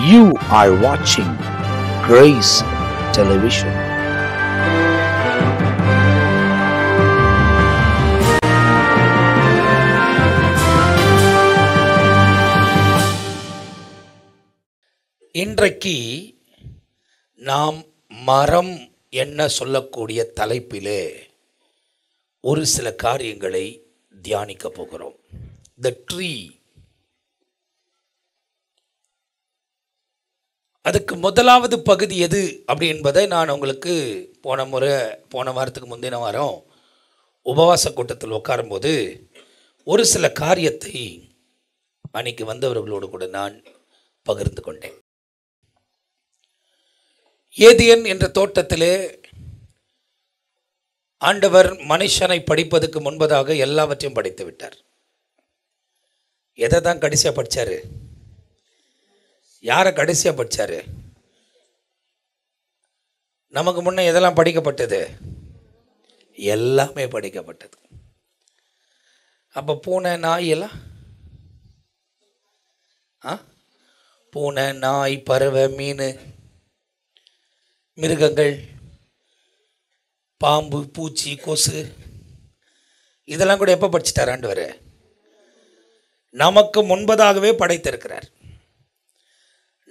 You are watching Grace Television. இன்றைக்கு நாம் மரம் என்ன சொல்லக்கூடிய தலைப்பிலே ஒரு சில காரியங்களை தியானிக்க போகிறோம். The tree. அதுக்கு முதலாவது பகுதி எது அப்படி என்பதை நான் உங்களுக்கு போன வாரத்துக்கு முந்தின வாரம் உபவாச கூட்டத்தில் உட்காரும்போது ஒரு சில காரியத்தை அன்னைக்கு வந்தவர்களோடு கூட நான் பகிர்ந்து கொண்டேன். ஏதேன் என்ற தோட்டத்திலே ஆண்டவர் மனுஷனை படிப்பதற்கு முன்பதாக எல்லாவற்றையும் படைத்து விட்டார். எதை தான் கடைசியாக படித்தார்? யாரை கடைசியாக படித்தார்? நமக்கு முன்னே எதெல்லாம் படிக்கப்பட்டது? எல்லாமே படிக்கப்பட்டது. அப்போ பூனை நாய் எல்லாம் பூனை நாய் பறவை மீன் மிருகங்கள் பாம்பு பூச்சி கொசு இதெல்லாம் கூட எப்போ படிச்சுட்டார் ஆண்டவர்? நமக்கு முன்பதாகவே படைத்திருக்கிறார்.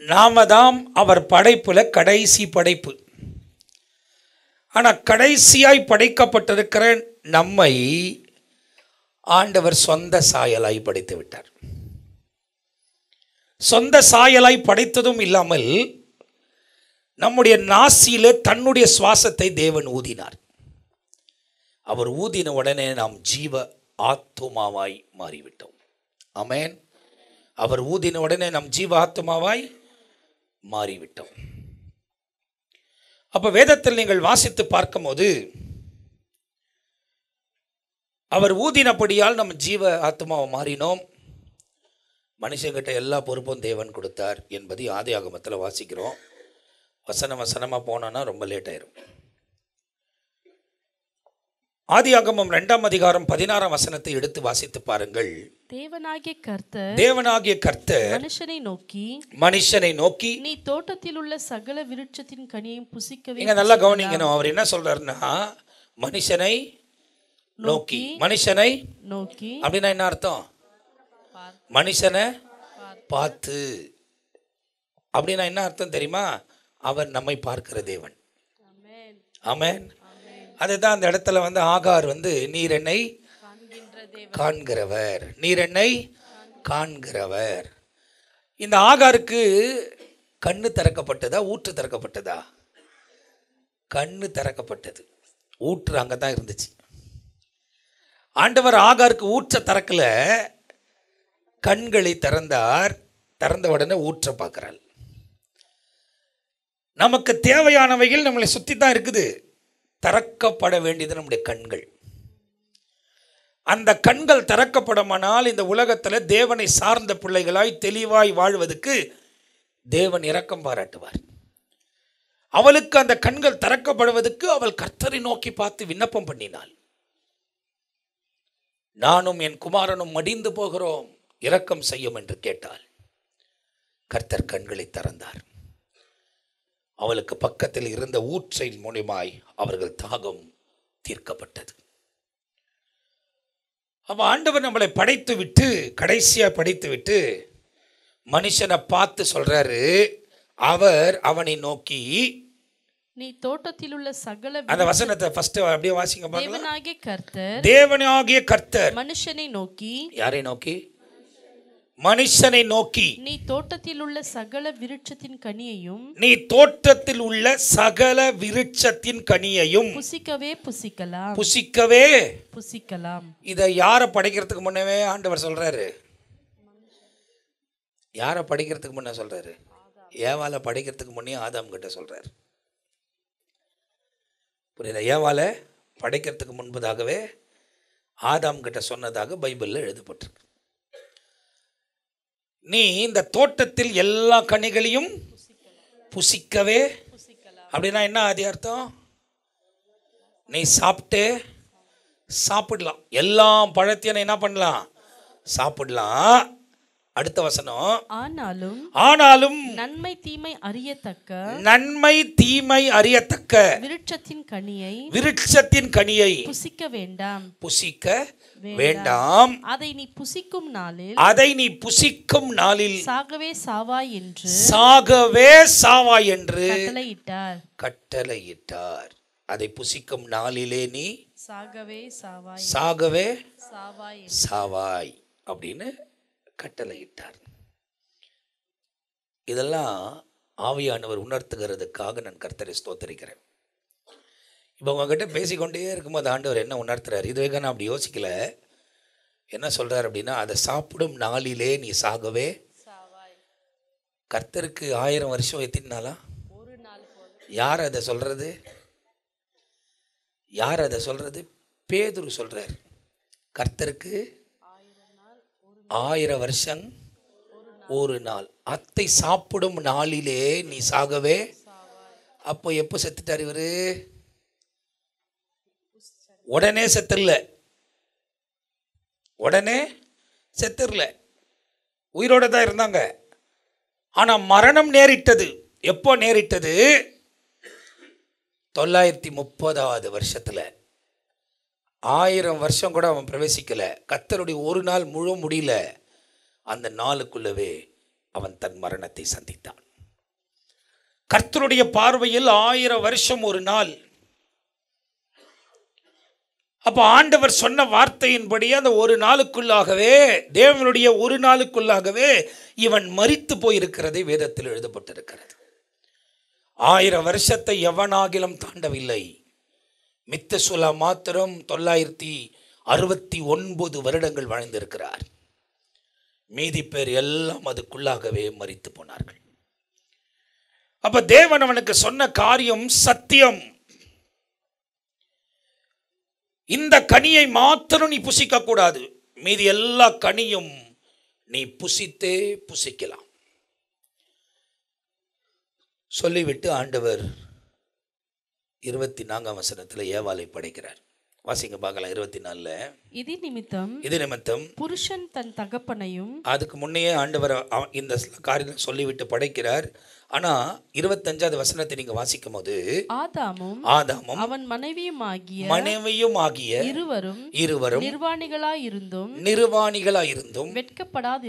நாம தான் அவர் படைப்புல கடைசி படைப்பு. ஆனால் கடைசியாய் படைக்கப்பட்டிருக்கிற நம்மை ஆண்டவர் சொந்த சாயலாய் படைத்து விட்டார். சொந்த சாயலாய் படைத்ததும் இல்லாமல் நம்முடைய நாசியிலே தன்னுடைய சுவாசத்தை தேவன் ஊதினார். அவர் ஊதின உடனே நாம் ஜீவ ஆத்துமாவாய் மாறிவிட்டோம். ஆமென். அவர் ஊதின உடனே நாம் ஜீவ ஆத்துமாவாய் மாறிவிட்டோம். அப்ப வேதத்தில் நீங்கள் வாசித்து பார்க்கும்போது அவர் ஊதினபடியால் நம்ம ஜீவ ஆத்துமாவை மாறினோம். மனுஷங்கிட்ட எல்லா பொறுப்பும் தேவன் கொடுத்தார் என்பதை ஆதியாகமத்தில் வாசிக்கிறோம். வசனமாக போனோன்னா ரொம்ப லேட் ஆயிரும். ஆதியாகமம் 2ஆம் அதிகாரம் 16ஆம் வசனத்தை எடுத்து வாசித்து பாருங்கள். தேவனாகிய கர்த்தர் மனுஷனை நோக்கி நீ தோட்டத்தில் உள்ள சகல விருட்சத்தின் கனியையும் புசிக்கவே. நீங்க நல்லா கவனிக்கணும். அவர் என்ன சொல்றாருன்னா மனுஷனை நோக்கி அப்படின்னா என்ன அர்த்தம்? மனுஷனை பார்த்து அப்படின்னா என்ன அர்த்தம் தெரியுமா? அவர் நம்மை பார்க்கிற தேவன். ஆமென். அதுதான் அந்த இடத்துல ஆகார் நீர் என்னை காண்கிறவர், நீர் என்னை காண்கிறவர். இந்த ஆகாருக்கு கண்ணு திறக்கப்பட்டதா ஊற்று திறக்கப்பட்டதா? கண்ணு திறக்கப்பட்டது. ஊற்று அங்கே தான் இருந்துச்சு. ஆண்டவர் ஆகாருக்கு ஊற்ற திறக்கல, கண்களை திறந்தார். திறந்த உடனே ஊற்ற பார்க்கிறாள். நமக்கு தேவையானவைகள் நம்மளை சுற்றி தான் இருக்குது. திறக்கப்பட வேண்டியது நம்முடைய கண்கள். அந்த கண்கள் திறக்கப்படுமானால் இந்த உலகத்தில் தேவனை சார்ந்த பிள்ளைகளாய் தெளிவாய் வாழ்வதற்கு தேவன் இரக்கம் பாராட்டுவார். அவளுக்கு அந்த கண்கள் திறக்கப்படுவதற்கு அவள் கர்த்தரை நோக்கி பார்த்து விண்ணப்பம் பண்ணினாள். நானும் என் குமாரனும் மடிந்து போகிறோம், இரக்கம் செய்யும் என்று கேட்டாள். கர்த்தர் கண்களை திறந்தார். அவளுக்கு பக்கத்தில் இருந்த ஊற்றின் மூலமாய் அவர்கள் தாகம் தீர்க்கப்பட்டது. அப்ப ஆண்டவர் நம்மளை படைத்து விட்டு கடைசியா படைத்து விட்டு மனுஷனை பார்த்து சொல்றாரு, அவர் அவனை நோக்கி நீ தோட்டத்தில் உள்ள சகல. அந்த வசனத்தை ஃபர்ஸ்ட் அப்படியே வாசிங்க பாருங்க. தேவனாகிய கர்த்தர் மனுஷனை நோக்கி. யாரை நோக்கி? மனுஷனை நோக்கி நீ தோட்டத்தில் உள்ள சகல விருட்சத்தின் கனியையும் புசிக்கலாம். இதை யாரை படைக்கிறதுக்கு முன்னவே ஆண்டவர் சொல்றாரு? யாரை படைக்கிறதுக்கு முன்ன சொல்றாரு? ஏவாளை படைக்கிறதுக்கு முன்னே ஆதாம் கிட்ட சொல்றாரு. புரியுதா? ஏவாளை படைக்கிறதுக்கு முன்பதாகவே ஆதாம் கிட்ட சொன்னதாக பைபிள்ல எழுதப்பட்டிருக்கு. நீ இந்த தோட்டத்தில் எல்லா கனிகளையும் புசிக்கவே. அப்படின்னா என்ன அது அர்த்தம்? நீ சாப்பிடலாம். எல்லா பழத்தையும் என்ன பண்ணலாம்? சாப்பிடலாம். அடுத்த வசனம், ஆனாலும் நன்மை தீமை அறியத்தக்க விருட்சத்தின் கனியை புசிக்க வேண்டாம். அதை நீ புசிக்கும் நாளில் சாகவே சாவாய் என்று கட்டளையிட்டார். அதை புசிக்கும் நாளிலே நீ சாகவே சாவாய் அப்படின்னு கட்டளையிட்டார். இதெல்லாம் ஆவியானவர் உணர்த்துகிறதுக்காக நான் கர்த்தரை ஸ்தோத்திரிக்கிறேன். இப்போ உங்ககிட்ட பேசிக்கொண்டே இருக்கும்போது ஆண்டவர் என்ன உணர்த்துறாரு, இதுவே நான் அப்படி யோசிக்கல. என்ன சொல்றாரு அப்படின்னா, அதை சாப்பிடும் நாளிலே நீ சாகவே. கர்த்தருக்கு 1000 வருஷம் எத்தனை நாளா? யார் அதை சொல்றது? பேதுரு சொல்றார். கர்த்தருக்கு 1000 வருஷம் ஒரு நாள். அத்தை சாப்பிடும் நாளிலே நீ சாகவே. அப்போ எப்போ செத்துட்டார் இவரு? உடனே செத்துரல, உயிரோட தான் இருந்தாங்க. ஆனா மரணம் நேரிட்டது. எப்போ நேரிட்டது? 930வது வருஷத்துல. 1000 வருஷம் கூட அவன் பிரவேசிக்கல. கர்த்தருடைய ஒரு நாள் முழு முடியல. அந்த நாளுக்குள்ளவே அவன் தன் மரணத்தை சந்தித்தான். கர்த்தருடைய பார்வையில் 1000 வருஷம் ஒரு நாள். அப்ப ஆண்டவர் சொன்ன வார்த்தையின்படி அந்த ஒரு நாளுக்குள்ளாகவே, தேவனுடைய ஒரு நாளுக்குள்ளாகவே இவன் மரித்து போயிருக்கிறதை வேதத்தில் எழுதப்பட்டிருக்கிறது. 1000 வருஷத்தை எவனாகிலும் தாண்டவில்லை. மித்தசுலா மாத்திரம் 969 வருடங்கள் வாழ்ந்திருக்கிறார். மீதி பேர் எல்லாம் அதுக்குள்ளாகவே மரித்து போனார்கள். அப்ப தேவன் அவனுக்கு சொன்ன காரியம் சத்தியம். இந்த கனியை மாத்திரம் நீ புசிக்க கூடாது, மீதி எல்லா கனியும் நீ புசிக்கலாம் சொல்லிவிட்டு ஆண்டவர் 24ஆம் வசனத்தில் ஏவாளை படைக்கிறார். வாசிங்க பார்க்கலாம். 24ல இது நிமித்தம் புருஷன் தன் தகப்பனையும். அதுக்கு முன்னையே ஆண்டவர் இந்த காரியத்தை சொல்லிவிட்டு படைக்கிறார். ஆனா 25வது வசனத்தை நீங்க வாசிக்கும் போது ஆதாமும் அவன் மனைவியும் ஆகிய இருவரும் நிர்வாணிகளாயிருந்தும் வெட்கப்படாது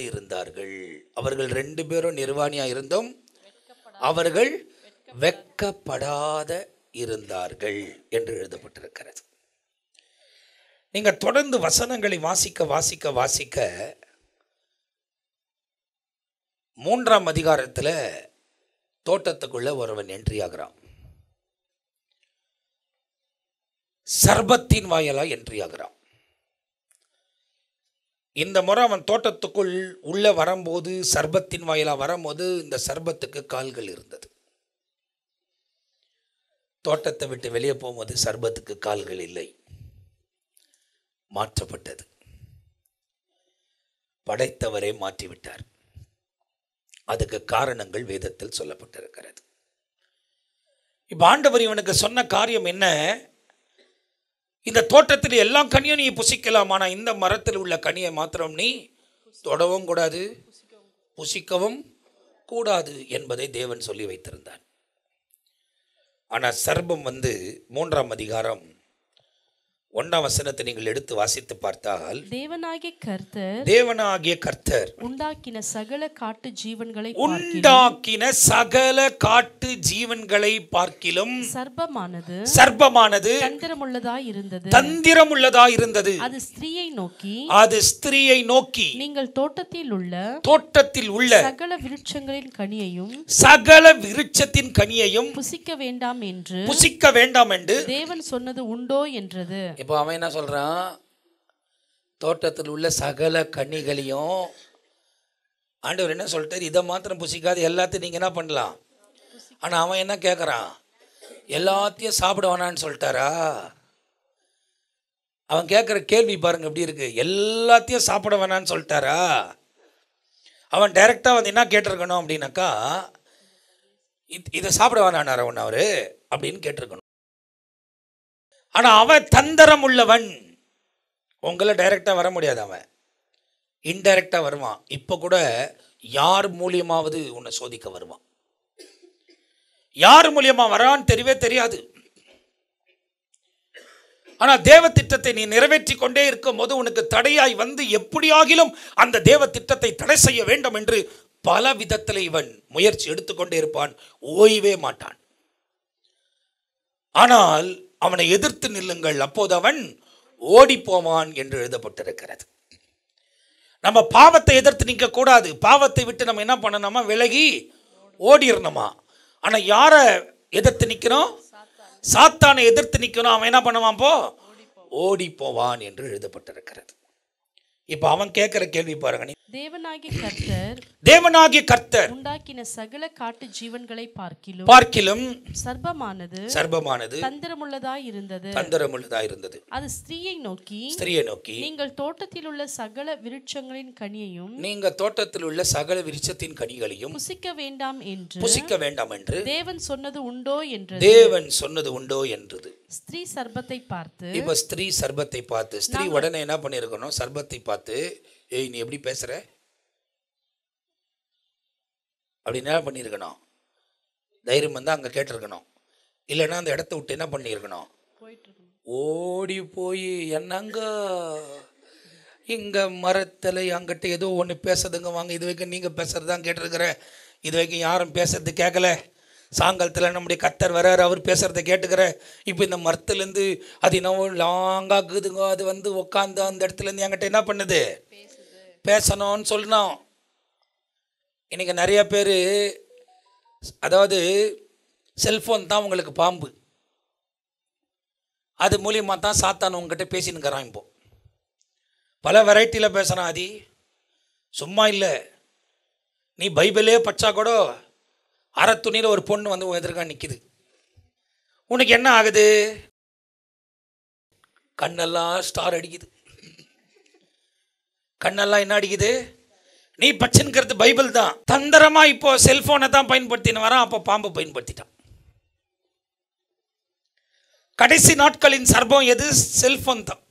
இருந்தார்கள். அவர்கள் 2 பேரும் நிர்வாணியாயிருந்தும் அவர்கள் வெட்கப்படாத இருந்தார்கள் என்று எழுதப்பட்டிருக்கிறது. நீங்க தொடர்ந்து வசனங்களை வாசிக்க 3ஆம் அதிகாரத்தில் தோட்டத்துக்குள்ள ஒருவன் என்ட்ரி ஆகிறான். சர்பத்தின் வாயிலா என்ட்ரி ஆகிறான். இந்த முறை அவன் தோட்டத்துக்குள் உள்ள வரும்போது, சர்பத்தின் வாயிலா வரும்போது, இந்த சர்பத்துக்கு கால்கள் இருந்தது. தோட்டத்தை விட்டு வெளியே போகும்போது சர்பத்துக்கு கால்கள் இல்லை, மாற்றப்பட்டது. படைத்தவரே மாற்றிவிட்டார். அதுக்கு காரணங்கள் வேதத்தில் சொல்லப்பட்டிருக்கிறது. இப்ப ஆண்டவர் இவனுக்கு சொன்ன காரியம் என்ன? இந்த தோட்டத்தில் எல்லா கனியும் நீ புசிக்கலாம், ஆனா இந்த மரத்தில் உள்ள கனியை மாத்திரம் நீ தொடவும் கூடாது, புசிக்கவும் கூடாது என்பதை தேவன் சொல்லி வைத்திருந்தார். ஆனால் சர்பம் 3ஆம் அதிகாரம் 1ஆம் வசனத்தை நீங்கள் எடுத்து வாசித்து பார்த்தால், தேவனாகிய கர்த்தர் உண்டாக்கின சகல காட்டு ஜீவன்களை பார்க்கிலும் சர்ப்பமானது தந்திரமுள்ளதாய் இருந்தது. அது ஸ்திரீயை நோக்கி நீங்கள் தோட்டத்தில் உள்ள சகல விருட்சத்தின் கனியையும் புசிக்க வேண்டாம் என்று தேவன் சொன்னது உண்டோ என்றது. இப்போ அவன் என்ன சொல்றான்? தோட்டத்தில் உள்ள சகல கனிகளையும் ஆண்டவர் என்ன சொல்லிட்டார்? இதை மாத்திரம் புசிக்காது, எல்லாத்தையும் நீங்க என்ன பண்ணலாம். ஆனா அவன் என்ன கேட்கறான்? எல்லாத்தையும் சாப்பிட வேணான்னு சொல்லிட்டாரா? அவன் கேட்குற கேள்வி பாருங்க எப்படி இருக்கு. எல்லாத்தையும் சாப்பிட வேணான்னு சொல்லிட்டாரா? அவன் டைரக்டா என்ன கேட்டிருக்கணும் அப்படின்னாக்கா, இதை சாப்பிட வேணானார் அவன் அவரு அப்படின்னு கேட்டிருக்கணும். ஆனா அவன் தந்திரம் உள்ளவன். உங்களை டைரக்டா வர முடியாது. அவன் இன்டைரக்டாக வருவான். இப்போ கூட யார் மூலியமாவது உன்னை சோதிக்க வருவான். யார் மூலியமாக வரான்னு தெரியவே தெரியாது. ஆனால் தேவ திட்டத்தை நீ நிறைவேற்றி கொண்டே இருக்கும் போது உனக்கு தடையாய் வந்து எப்படியாகிலும் அந்த தேவ திட்டத்தை தடை செய்ய வேண்டும் என்று பல விதத்தில் இவன் முயற்சி எடுத்துக்கொண்டே இருப்பான், ஓய்வே மாட்டான். ஆனால் அவனை எதிர்த்து நில்லுங்கள், அப்போது அவன் ஓடி போவான் என்று எழுதப்பட்டிருக்கிறது. நம்ம பாவத்தை எதிர்த்து நிற்க கூடாது. பாவத்தை விட்டு நம்ம என்ன பண்ணணுமா, விலகி ஓடிடணுமா. ஆனால் யாரை எதிர்த்து நிற்கணும்? சாத்தானை எதிர்த்து நிற்கணும். அவன் என்ன பண்ணுவான்? ஓடி போவான் என்று எழுதப்பட்டிருக்கிறது. இப்போ அவன் கேட்கிற கேள்வி பாருங்க. தேவனாகிய கர்த்தர் உண்டாக்கின சகல காட்டு ஜீவன்களை பார்க்கிலும் சர்ப்பமானது தந்திரமுள்ளதாய் இருந்தது. அது ஸ்திரீயை நோக்கி நீங்கள் தோட்டத்தில் உள்ள சகல விருட்சங்களின் கனியையும் புசிக்க வேண்டாம் என்று தேவன் சொன்னது உண்டோ என்றது. ஸ்திரீ சர்ப்பத்தை பார்த்து ஸ்திரீ உடனே என்ன பண்ணிருக்கணும்? சர்ப்பத்தை பார்த்து, ஏய் நீ எப்படி பேசுற அப்படின்னு என்ன பண்ணியிருக்கணும்? தைரியம் வந்து அங்கே கேட்டிருக்கணும். இல்லைன்னா அந்த இடத்த விட்டு என்ன பண்ணியிருக்கணும்? ஓடி போய் என்னங்க இங்கே மரத்தில் அங்கிட்ட ஏதோ ஒன்று பேசுறதுங்க, வாங்க இது வரைக்கும் நீங்கள் பேசுறது தான் கேட்டிருக்கிறேன், இது வரைக்கும் யாரும் பேசுறது கேட்கல, சாயங்காலத்தில் நம்முடைய கர்த்தர் வர்றாரு, அவர் பேசுகிறத கேட்டுக்கிறேன், இப்போ இந்த மரத்துலேருந்து அது என்னவோ லாங்காக்குதுங்க, அது வந்து உட்காந்து அந்த இடத்துலேருந்து என்கிட்ட என்ன பண்ணுது? பேசணும்னு சொல்லணும். இன்றைக்கி நிறைய பேர், அதாவது செல்ஃபோன் தான் உங்களுக்கு பாம்பு, அது மூலியமாக தான் சாத்தான் உங்ககிட்ட பேசினுக்கிறான். இப்போ பல வெரைட்டியில் பேசுகிறான். அது சும்மா இல்லை, நீ பைபிளே பச்சா கூட அரை துணியில் ஒரு பொண்ணு வந்து எதிர்க்க நிற்கிது, உனக்கு என்ன ஆகுது? கண்ணெல்லாம் ஸ்டார் அடிக்குது. கண்ணெல்லாம் என்ன அடிக்குது? நீ பச்சனுங்கிறது பைபிள் தான். தந்திரமா இப்போ செல்போனை தான் பயன்படுத்தின்னு வரான், அப்போ பாம்பு பயன்படுத்திட்டான். கடைசி நாட்களின் சர்ப்பம் எது? செல்போன் தான்.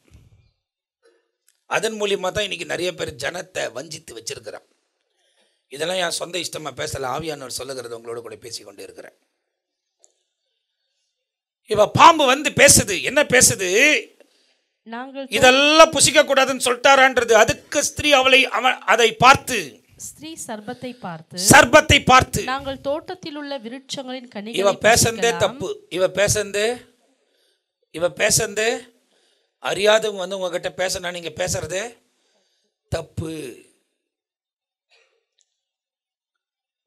அதன் மூலியமா தான் இன்னைக்கு நிறைய பேர் ஜனத்தை வஞ்சித்து வச்சிருக்கிறான். இதெல்லாம் என் சொந்த இஷ்டமா பேசல, ஆவியானவர் சொல்லுகிறது உங்களோட கூட பேசிக்கொண்டே இருக்கிறேன். இவ பாம்பு வந்து பேசுது. என்ன பேசுது? இதெல்லாம் புசிக்க கூடாதுன்னு சொல்லிட்டாரான்றது. அதுக்கு ஸ்திரீ அதை பார்த்து, ஸ்திரீ சர்ப்பத்தை பார்த்து நாங்கள் தோட்டத்தில் உள்ள விருட்சங்களின் கனிகளை, இவ பேசந்தே தப்பு. இவ பேசந்தே அறியாதவங்க வந்து உங்ககிட்ட பேசினா நீங்க பேசுறது தப்பு.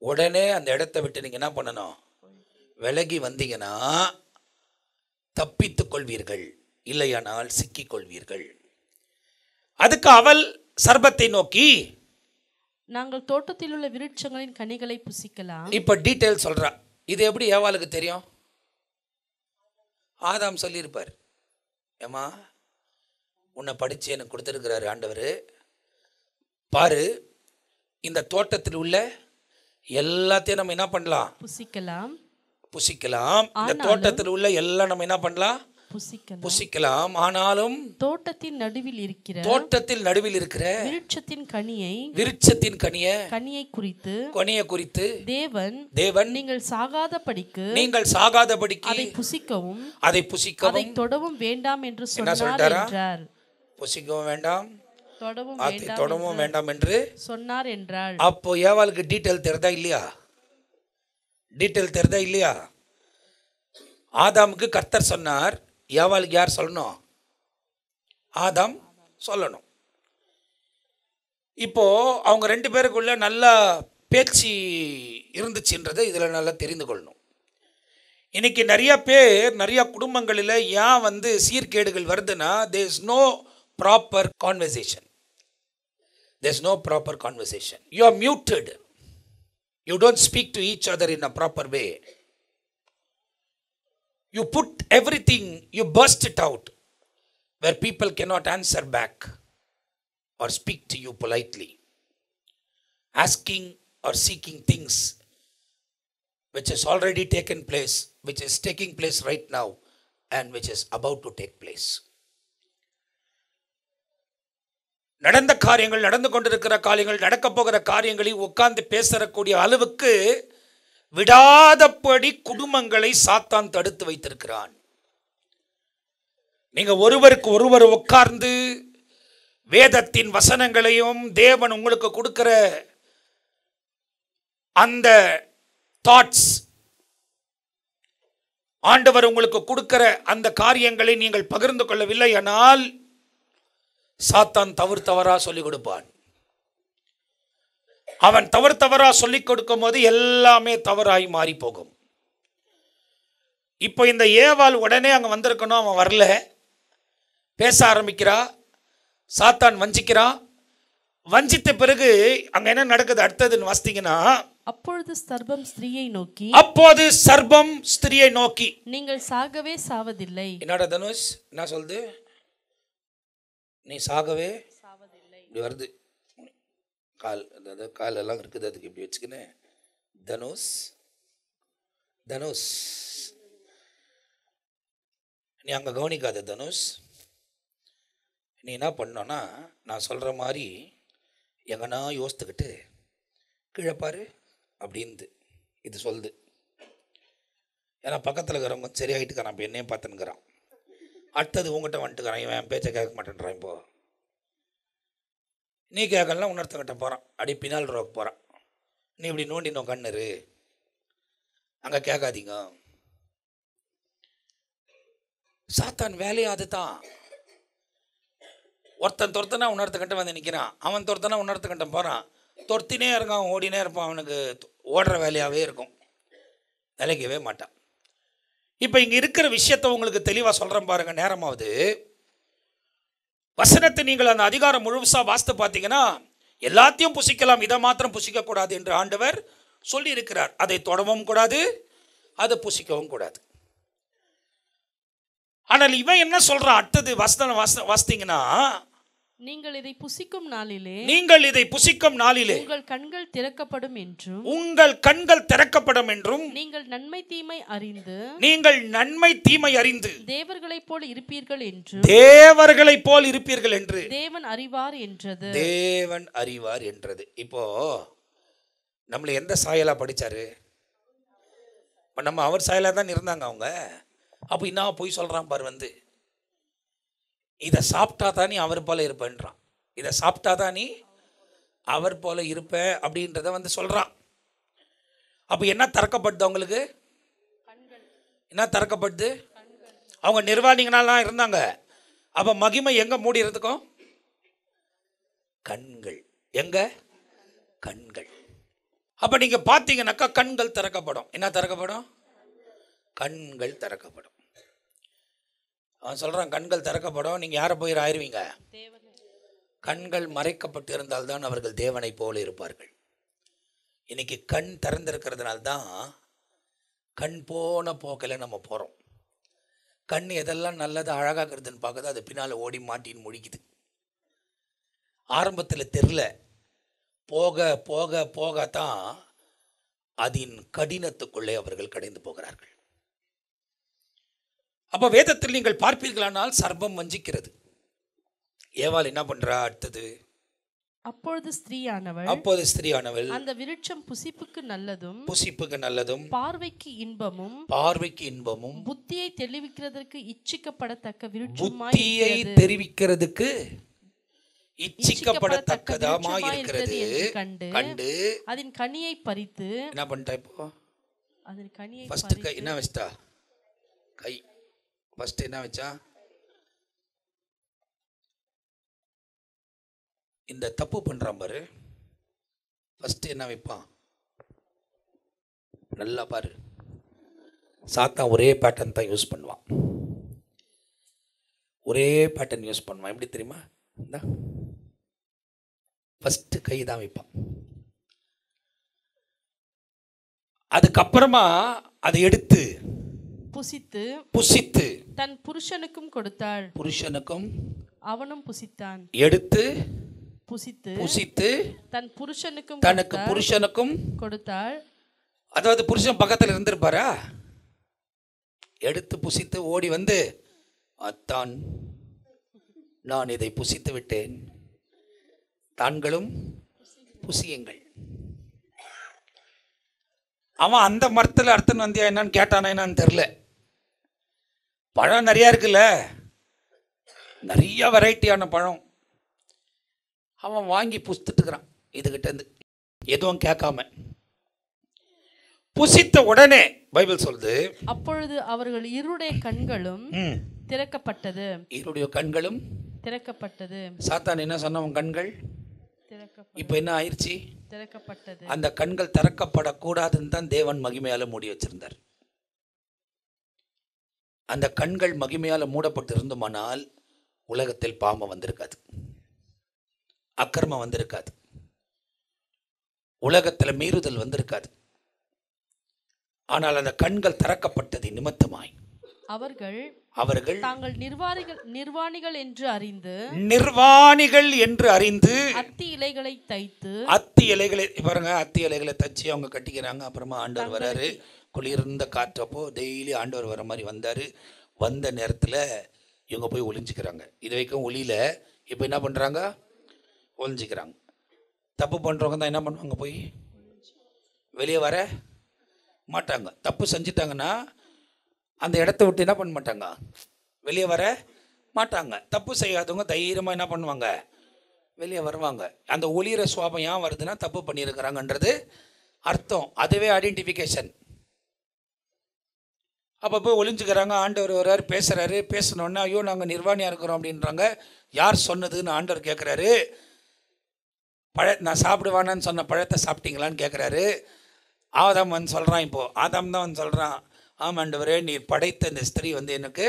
உடனே அந்த இடத்தை விட்டு நீங்க என்ன பண்ணணும்? விலகி வந்தீங்கன்னா தப்பித்துக் கொள்வீர்கள், இல்லையானால் சிக்கிக் கொள்வீர்கள். அதுக்கு அவள் சர்ப்பத்தை நோக்கி, நாங்கள் தோட்டத்தில் உள்ள விருட்சங்களின் கனிகளை புசிக்கலாம். இப்ப டீட்டெயில் சொல்றா. இது எப்படி ஏவாளுக்கு தெரியும்? ஆதாம் சொல்லியிருப்பார், ஏமா உன்னை படிச்சு எனக்கு கொடுத்துருக்கிறாரு ஆண்டவர், பாரு இந்த தோட்டத்தில் உள்ள எல்லாத்தையும் நம்ம என்ன பண்ணலாம்? புசிக்கலாம். இந்த தோட்டத்தில் உள்ள எல்லாம் நம்ம என்ன பண்ணலாம்? புசிக்கலாம். ஆனாலும் தோட்டத்தின் நடுவில் இருக்கிற விருட்சத்தின் கனியை குறித்து தேவன் நீங்கள் சாகாதபடிக்கு அதை புசிக்கவும் அதை தொடவும் வேண்டாம் என்று சொன்னார். புசிக்கவும் வேண்டாம், தொடவும் வேண்டாம் என்று சொன்னார் என்றாள். அப்போ ஏவாளுக்கு டீட்டெயில் தெரிதா இல்லையா? ஆதாமுக்கு கர்த்தர் சொன்னார், ஏவாளுக்கு யார் சொல்லணும்? ஆதாம் சொல்லணும். இப்போ அவங்க ரெண்டு பேருக்குள்ள நல்லா பேச்சு இருந்துச்சுன்றதை இதில் நல்லா தெரிந்து கொள்ளணும். இன்னைக்கு நிறைய பேர், நிறைய குடும்பங்களில் ஏன் வந்து சீர்கேடுகள் வருதுன்னா, there is no proper conversation. You are muted. You don't speak to each other in a proper way. You put everything, you burst it out where people cannot answer back or speak to you politely, asking or seeking things which has already taken place, which is taking place right now, and which is about to take place. நடந்த காரியங்கள், நடந்து கொண்டிருக்கிற காரியங்கள், நடக்க போகிற காரியங்களை உட்கார்ந்து பேசக்கூடிய அளவுக்கு விடாதபடி குடும்பங்களை சாத்தான் தடுத்து வைத்திருக்கிறான். நீங்க ஒருவருக்கு ஒருவர் உட்கார்ந்து வேதத்தின் வசனங்களையும் தேவன் உங்களுக்கு கொடுக்கிற அந்த தாட்ஸ், ஆண்டவர் உங்களுக்கு கொடுக்கிற அந்த காரியங்களை நீங்கள் பகிர்ந்து கொள்ளவில்லை ஆனால் சாத்தான் தவறா சொல்லிக் கொடுப்பான். அவன் தவறா சொல்லிக் கொடுக்கும் போது எல்லாமே தவறாய் மாறி போகும். இப்போ இந்த ஏவாள் உடனே அங்கே வந்திருக்கணும், அவன் வரல, பேச ஆரம்பிக்கிறா, சாத்தான் வஞ்சிக்கிறான். வஞ்சித்த பிறகு அங்க என்ன நடக்குது அடுத்ததுன்னு வாசித்தீங்கன்னா, அப்பொழுது சர்ப்பம் ஸ்திரியை நோக்கி நீங்கள் சாகவே சாவதில்லை. என்னடா தனுஷ் என்ன சொல்லுது? நீ சாகவே சாவதில்லை. இப்படி வருது கால், அதாவது கால் எல்லாம் இருக்குது, அதுக்கு இப்படி வச்சுக்கினேன். தனுஷ் நீ அங்கே கவனிக்காத தனுஷ். நீ என்ன பண்ணோன்னா, நான் சொல்கிற மாதிரி எங்கன்னா யோசித்துக்கிட்டு கீழே பாரு அப்படின்னு இது சொல்லுது. ஏன்னா பக்கத்தில் இருக்கிறவங்க சரியாயிட்டுக்கிறான், இப்போ என்னையும் பார்த்துன்னுக்கிறான். அடுத்தது உங்கள்கிட்ட வந்துட்டுக்கிறான், இவன் என் பேச்சை கேட்க மாட்டேன்றான். இப்போ நீ கேட்கலாம், இன்னொருத்தங்கிட்ட போகிறான், அப்படி பின்னால் ரோக்கு போகிறான். நீ இப்படி நோண்டி கண்ணுரு, அங்கே கேட்காதீங்க. சாத்தான் வேலையை அதுதான். ஒருத்தன் துரத்தனா இன்னொருத்தக்கிட்ட வந்து நிற்கிறான், அவன் துரத்தனா இன்னொருத்தக்கிட்ட போகிறான், துரத்தினே இருக்கான், ஓடினே இருப்பான். அவனுக்கு ஓடுற வேலையாகவே இருக்கும், நிலைக்கவே மாட்டான். இப்போ இங்கே இருக்கிற விஷயத்தை உங்களுக்கு தெளிவாக சொல்கிறேன் பாருங்க. நேரமாவது வசனத்தை நீங்கள் அந்த அதிகாரம் முழுசாக வாசித்து பார்த்தீங்கன்னா, எல்லாத்தையும் புசிக்கலாம், இதை மாத்திரம் புசிக்கக்கூடாது என்று ஆண்டவர் சொல்லி இருக்கிறார். அதை தொடவும் கூடாது, அதை புசிக்கவும் கூடாது. ஆனால் இவன் என்ன சொல்றான்? அடுத்தது வாசித்தீங்கன்னா, நீங்கள் இதை புசிக்கும் நாளிலே உங்கள் கண்கள் திறக்கப்படும் என்றும் நீங்கள் நன்மை தீமை அறிந்து தேவர்களைப் போல் இருப்பீர்கள் என்று தேவன் அறிவார் என்றது. இப்போ நம்மள எந்த சாயலா படிச்சாரு? நம்ம அவர் சாயலா தான் இருந்தாங்க அவங்க. அப்போ என்ன போய் சொல்கிறான் பார், வந்து இதை சாப்பிட்டா தான் நீ அவர் போல இருப்பேன்றான். இதை சாப்பிட்டா தான் நீ அவர் போல இருப்ப அப்படின்றத வந்து சொல்கிறான். அப்போ என்ன திறக்கப்படுது அவங்களுக்கு? என்ன திறக்கப்படுது? அவங்க நிர்வாணிகளாலாம் இருந்தாங்க. அப்போ மகிமை எங்கே மூடி இருந்துக்கும்? கண்கள். எங்க? கண்கள். அப்போ நீங்கள் பார்த்தீங்கன்னாக்கா கண்கள் திறக்கப்படும். என்ன திறக்கப்படும்? கண்கள் திறக்கப்படும். அவன் சொல்கிறான் கண்கள் திறக்கப்படும். நீங்கள் யாரை போய் ஆயிருவீங்க? கண்கள் மறைக்கப்பட்டு இருந்தால்தான் அவர்கள் தேவனை போல இருப்பார்கள். இன்னைக்கு கண் திறந்திருக்கிறதுனால்தான் கண் போன போக்கில் நம்ம போகிறோம். கண் எதெல்லாம் நல்லது அழகாகிறதுன்னு பார்க்குது, அது பின்னால் ஓடி மாட்டின்னு முடிக்குது. ஆரம்பத்தில் தெரில, போக போக போகத்தான் அதன் கடினத்துக்குள்ளே அவர்கள் கடைந்து போகிறார்கள். அப்போ வேதத்தில் நீங்கள் பார்ப்பீர்களானால் சர்ப்பம் வஞ்சிக்கிறது. ஏவாள் என்ன பண்றா? அடுத்தது, அப்பொழுது ஸ்திரீயானவள் அந்த விருட்சம் புசிப்புக்கு நல்லதும் பார்வைக்கு இன்பமும் புத்தியை தெளிவிக்கிறதற்கு இச்சிக்கப்படத்தக்க இச்சிக்கப்படத்தக்கதாமா இருக்கிறது கண்டு அதன் கனியை பறித்து என்ன பண்ணிட்டா? இப்போ அதன் கனியை ஃபர்ஸ்ட் கை என்ன வச்சிட்டா? கை ஃபர்ஸ்ட் என்ன வச்சா? இந்த தப்பு பண்றான் பாரு, ஃபர்ஸ்ட் என்ன வைப்பான்? நல்லா பாரு, சாத்தான் ஒரே பேட்டர்ன் தான் யூஸ் பண்ணுவான். எப்படி தெரியுமா? இந்த ஃபர்ஸ்ட் கை தான் வைப்பான். அதுக்கப்புறமா அதை எடுத்து புசித்து தன் புருஷனுக்கும் கொடுத்தாள். அவனும் புசித்தான். எடுத்து புசித்து தனக்கு புருஷனுக்கும் கொடுத்தாள். அதாவது புருஷன் பக்கத்தில் இருந்திருப்பாரா? எடுத்து புசித்து ஓடி வந்து, அத்தான் நான் இதை புசித்து விட்டேன், தான்களும் புசியுங்கள். அவன் அந்த மரத்தில் அர்த்தம் வந்தியா என்னன்னு கேட்டானா என்னன்னு தெரில. பழம் நிறையா இருக்குல்ல, நிறைய வெரைட்டியான பழம். அவன் வாங்கி புசித்துட்டுக்கிறான் இதுகிட்டேருந்து, எதுவும் கேட்காம. புசித்த உடனே பைபிள் சொல்லுது, அப்பொழுது அவர்கள் இருடைய கண்களும் திறக்கப்பட்டது. இருடைய கண்களும் திறக்கப்பட்டது. சாத்தான் என்ன சொன்னவன் கண்கள் இப்ப என்ன ஆயிடுச்சு? திறக்கப்பட்டது. அந்த கண்கள் திறக்கப்படக்கூடாதுன்னு தான் தேவன் மகிமையால மூடி வச்சிருந்தார். அந்த கண்கள் மகிமையால மூடப்பட்டு இருந்தோமானால் உலகத்தில் பாவம் வந்திருக்காது, அக்கிரமம் வந்திருக்காது, உலகத்தில் மீறுதல் வந்திருக்காது. ஆனால் அந்த கண்கள் திறக்கப்பட்டது நிமித்தமாய் அவர்கள் தாங்கள் நிர்வாணிகள் என்று அறிந்து அத்தி இலைகளை தைத்து, அத்தி இலைகளை பாருங்க, அத்தி இலைகளை தச்சு அவங்க கட்டிக்கிறாங்க. அப்புறமா ஆண்டவர் வராரு, குளிர்ந்த காற்றப்போ டெய்லி ஆண்டவர் வர மாதிரி வந்தார். வந்த நேரத்தில் இவங்க போய் ஒளிஞ்சிக்கிறாங்க. இது வரைக்கும் ஒளியில இப்போ என்ன பண்ணுறாங்க? ஒளிஞ்சிக்கிறாங்க. தப்பு பண்ணுறவங்க தான் என்ன பண்ணுவாங்க? போய் வெளியே வர மாட்டாங்க. தப்பு செஞ்சிட்டாங்கன்னா அந்த இடத்த விட்டு என்ன பண்ண மாட்டாங்க? வெளியே வர மாட்டாங்க. தப்பு செய்யாதவங்க தைரியமாக என்ன பண்ணுவாங்க? வெளியே வருவாங்க. அந்த ஒளிர சுவாபம் ஏன் வருதுன்னா தப்பு பண்ணியிருக்கிறாங்கன்றது அர்த்தம். அதுவே ஐடென்டிஃபிகேஷன். அப்போ போய் ஒளிஞ்சுக்கிறாங்க. ஆண்டவர் வர்றாரு, பேசுகிறாரு. பேசினோன்னா ஐயோ நாங்கள் நிர்வாணியாக இருக்கிறோம் அப்படின்றாங்க. யார் சொன்னதுன்னு ஆண்டவர் கேட்குறாரு. நான் சாப்பிடுவானான்னு சொன்ன பழத்தை சாப்பிட்டீங்களான்னு கேட்குறாரு. ஆதாம் வந்து சொல்கிறான். இப்போது ஆதாம் தான் வந்து சொல்கிறான், ஆமாண்டவரே நீர் படைத்த இந்த ஸ்திரீ வந்து எனக்கு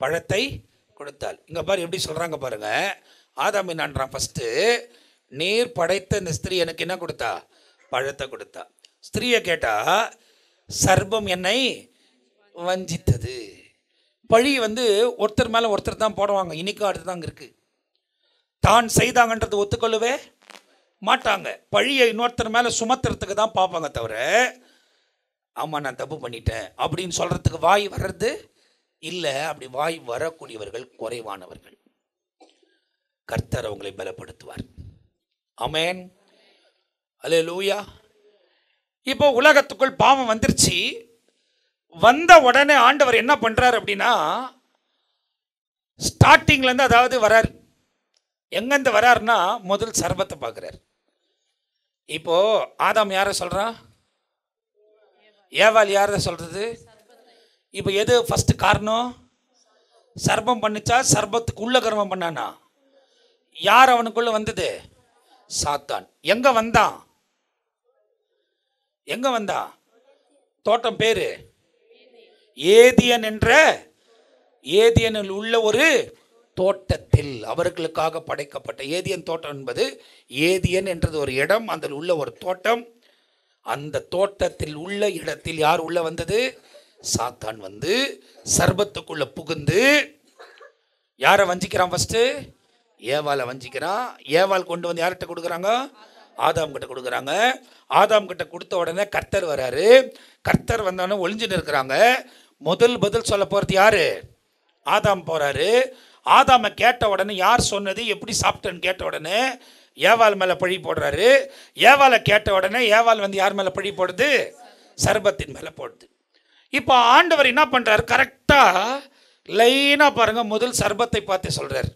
பழத்தை கொடுத்தாள். இங்கே பாரு எப்படி சொல்கிறாங்க பாருங்க. ஆதாம் என்னான்றான்? ஃபஸ்ட்டு நீர் படைத்த இந்த ஸ்திரீ எனக்கு என்ன கொடுத்தா? பழத்தை கொடுத்தா. ஸ்திரீயை கேட்டா சர்பம் என்னை வஞ்சித்தது. பழி வந்து ஒருத்தர் மேலே ஒருத்தர் தான் போடுவாங்க. இன்னைக்கும் அடுத்து தாங்க இருக்குது. தான் செய்தாங்கன்றது ஒத்துக்கொள்ளவே மாட்டாங்க. பழியை இன்னொருத்தர் மேலே சுமத்துறதுக்கு தான் பார்ப்பாங்க தவிர ஆமாம் நான் தப்பு பண்ணிட்டேன் அப்படின்னு சொல்கிறதுக்கு வாய் வர்றது இல்லை. அப்படி வாய் வரக்கூடியவர்கள் குறைவானவர்கள். கர்த்தர் அவங்களை பலப்படுத்துவார். ஆமென், அல்லேலூயா. இப்போ உலகத்துக்குள் பாவம் வந்துருச்சு. வந்த உடனே ஆண்டவர் என்ன பண்ணுறார் அப்படின்னா ஸ்டார்டிங்லேருந்து, அதாவது வரார். எங்கேருந்து வராருன்னா முதல் சர்பத்தை பார்க்குறார். இப்போ ஆதாம் யாரை சொல்கிறான்? ஏவாள் யாரை சொல்கிறது? இப்போ எது ஃபஸ்ட்டு காரணம்? சர்பம் பண்ணிச்சா? சர்பத்துக்கு உள்ள கர்மம் பண்ணானா? யார் அவனுக்குள்ள வந்தது? சாத்தான். எங்கே வந்தான்? எங்கே வந்தான்? தோட்டம் பேரு ஏதியன் என்ற ஏதியனில் உள்ள ஒரு தோட்டத்தில் அவர்களுக்காக படைக்கப்பட்ட ஏதியன் தோட்டம் என்பது, ஏதியன் என்றது ஒரு இடம், அதில் உள்ள ஒரு தோட்டம். அந்த தோட்டத்தில் உள்ள இடத்தில் யார் உள்ள வந்தது? சாத்தான் வந்து சர்பத்துக்குள்ள புகுந்து யாரை வஞ்சிக்கிறான்? ஃபஸ்ட்டு ஏவாளை வஞ்சிக்கிறான். ஏவாள் கொண்டு வந்து யார்கிட்ட கொடுக்குறாங்க? ஆதாம் கிட்ட கொடுக்குறாங்க. ஆதாம் கிட்ட கொடுத்த உடனே கர்த்தர் வராரு. கர்த்தர் வந்தோடனே ஒளிஞ்சுன்னு இருக்கிறாங்க. முதல் பதில் சொல்ல போகிறது யாரு? ஆதாம் போறாரு. ஆதாமை கேட்ட உடனே யார் சொன்னது, எப்படி சாப்பிட்டேன்னு கேட்ட உடனே ஏவாள் மேலே பழி போடுறாரு. ஏவாளை கேட்ட உடனே ஏவாள் வந்து யார் மேலே பழி போடுது? சர்பத்தின் மேலே போடுது. இப்போ ஆண்டவர் என்ன பண்ணுறாரு? கரெக்டாக லைனாக பாருங்கள். முதல் சர்பத்தை பார்த்து சொல்கிறார்.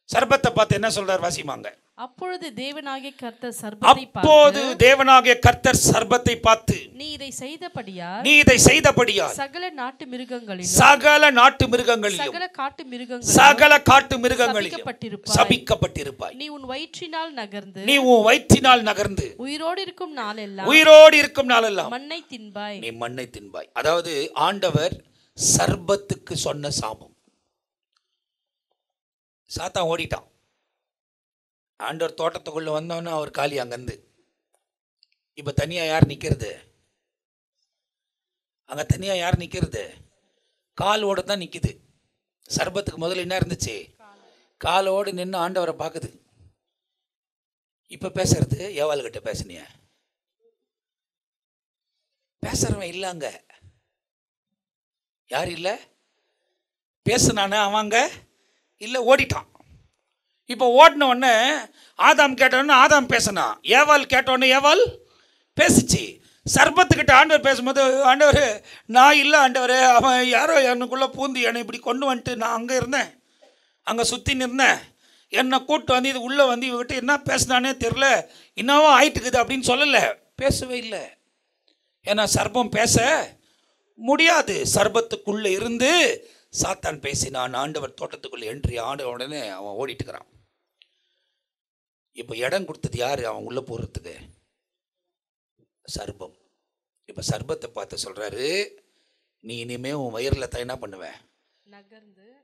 சர்பத்தை பார்த்து என்ன சொல்றார்? வாசிமாங்க. அப்பொழுது தேவனாகிய கர்த்தர் சர்பத்தை பார்த்து நீ இதை செய்தபடியால் சகல நாட்டு மிருகங்களிலும் சகல காட்டு மிருகங்களிலும் சபிக்கப்பட்டிருப்பாய். நீ உன் வயிற்றினால் நகர்ந்து உயிரோடு இருக்கும் நாளெல்லாம் மண்ணை தின்பாய். அதாவது ஆண்டவர் சர்பத்துக்கு சொன்ன சாபம். சாத்தான் ஓடிட்டான். ஆண்டவர் தோட்டத்துக்குள்ளே வந்தோன்னு அவர் காலி அங்கேருந்து. இப்போ தனியாக யார் நிற்கிறது? அங்கே தனியாக யார் நிற்கிறது? காலோடு தான் நிற்குது. சர்பத்துக்கு முதல்ல என்ன இருந்துச்சு? காலோடு நின்று ஆண்டவரை பார்க்குது. இப்போ பேசுறது ஏவாள்கிட்ட பேசுனிய? பேசுறவன் இல்லைங்க. யார் இல்லை? பேசுனானே அவங்க இல்லை, ஓடிட்டான். இப்போ ஓடின உடனே ஆதாம் கேட்டோடனே ஆதாம் பேசினா, ஏவாள் கேட்டோடனே ஏவாள் பேசிச்சு. சர்பத்துக்கிட்ட ஆண்டவர் பேசும்போது, ஆண்டவர் நான் இல்லை ஆண்டவர், அவன் யாரோ எனக்குள்ளே பூந்து என்னை இப்படி கொண்டு வந்துட்டு நான் அங்கே இருந்தேன், அங்கே சுற்றி நின்றேன், என்னை கூப்பிட்டு வந்து இது உள்ளே வந்து இவகிட்ட என்ன பேசினானே தெரில, என்னவோ ஆயிட்டுக்குது அப்படின்னு சொல்லலை, பேசவே இல்லை. ஏன்னா சர்பம் பேச முடியாது. சர்பத்துக்குள்ளே இருந்து சாத்தான் பேசினான். ஆண்டவர் தோட்டத்துக்குள்ளே என்ட்ரி ஆன உடனே அவன் ஓடிட்டுக்கிறான். இப்போ இடம் கொடுத்தது யார் அவன் உள்ளே போகிறதுக்கு? சர்பம். இப்போ சர்பத்தை பார்த்து சொல்கிறாரு, நீ இனிமே உன் வயிறில் தான் என்ன பண்ணுவேன்,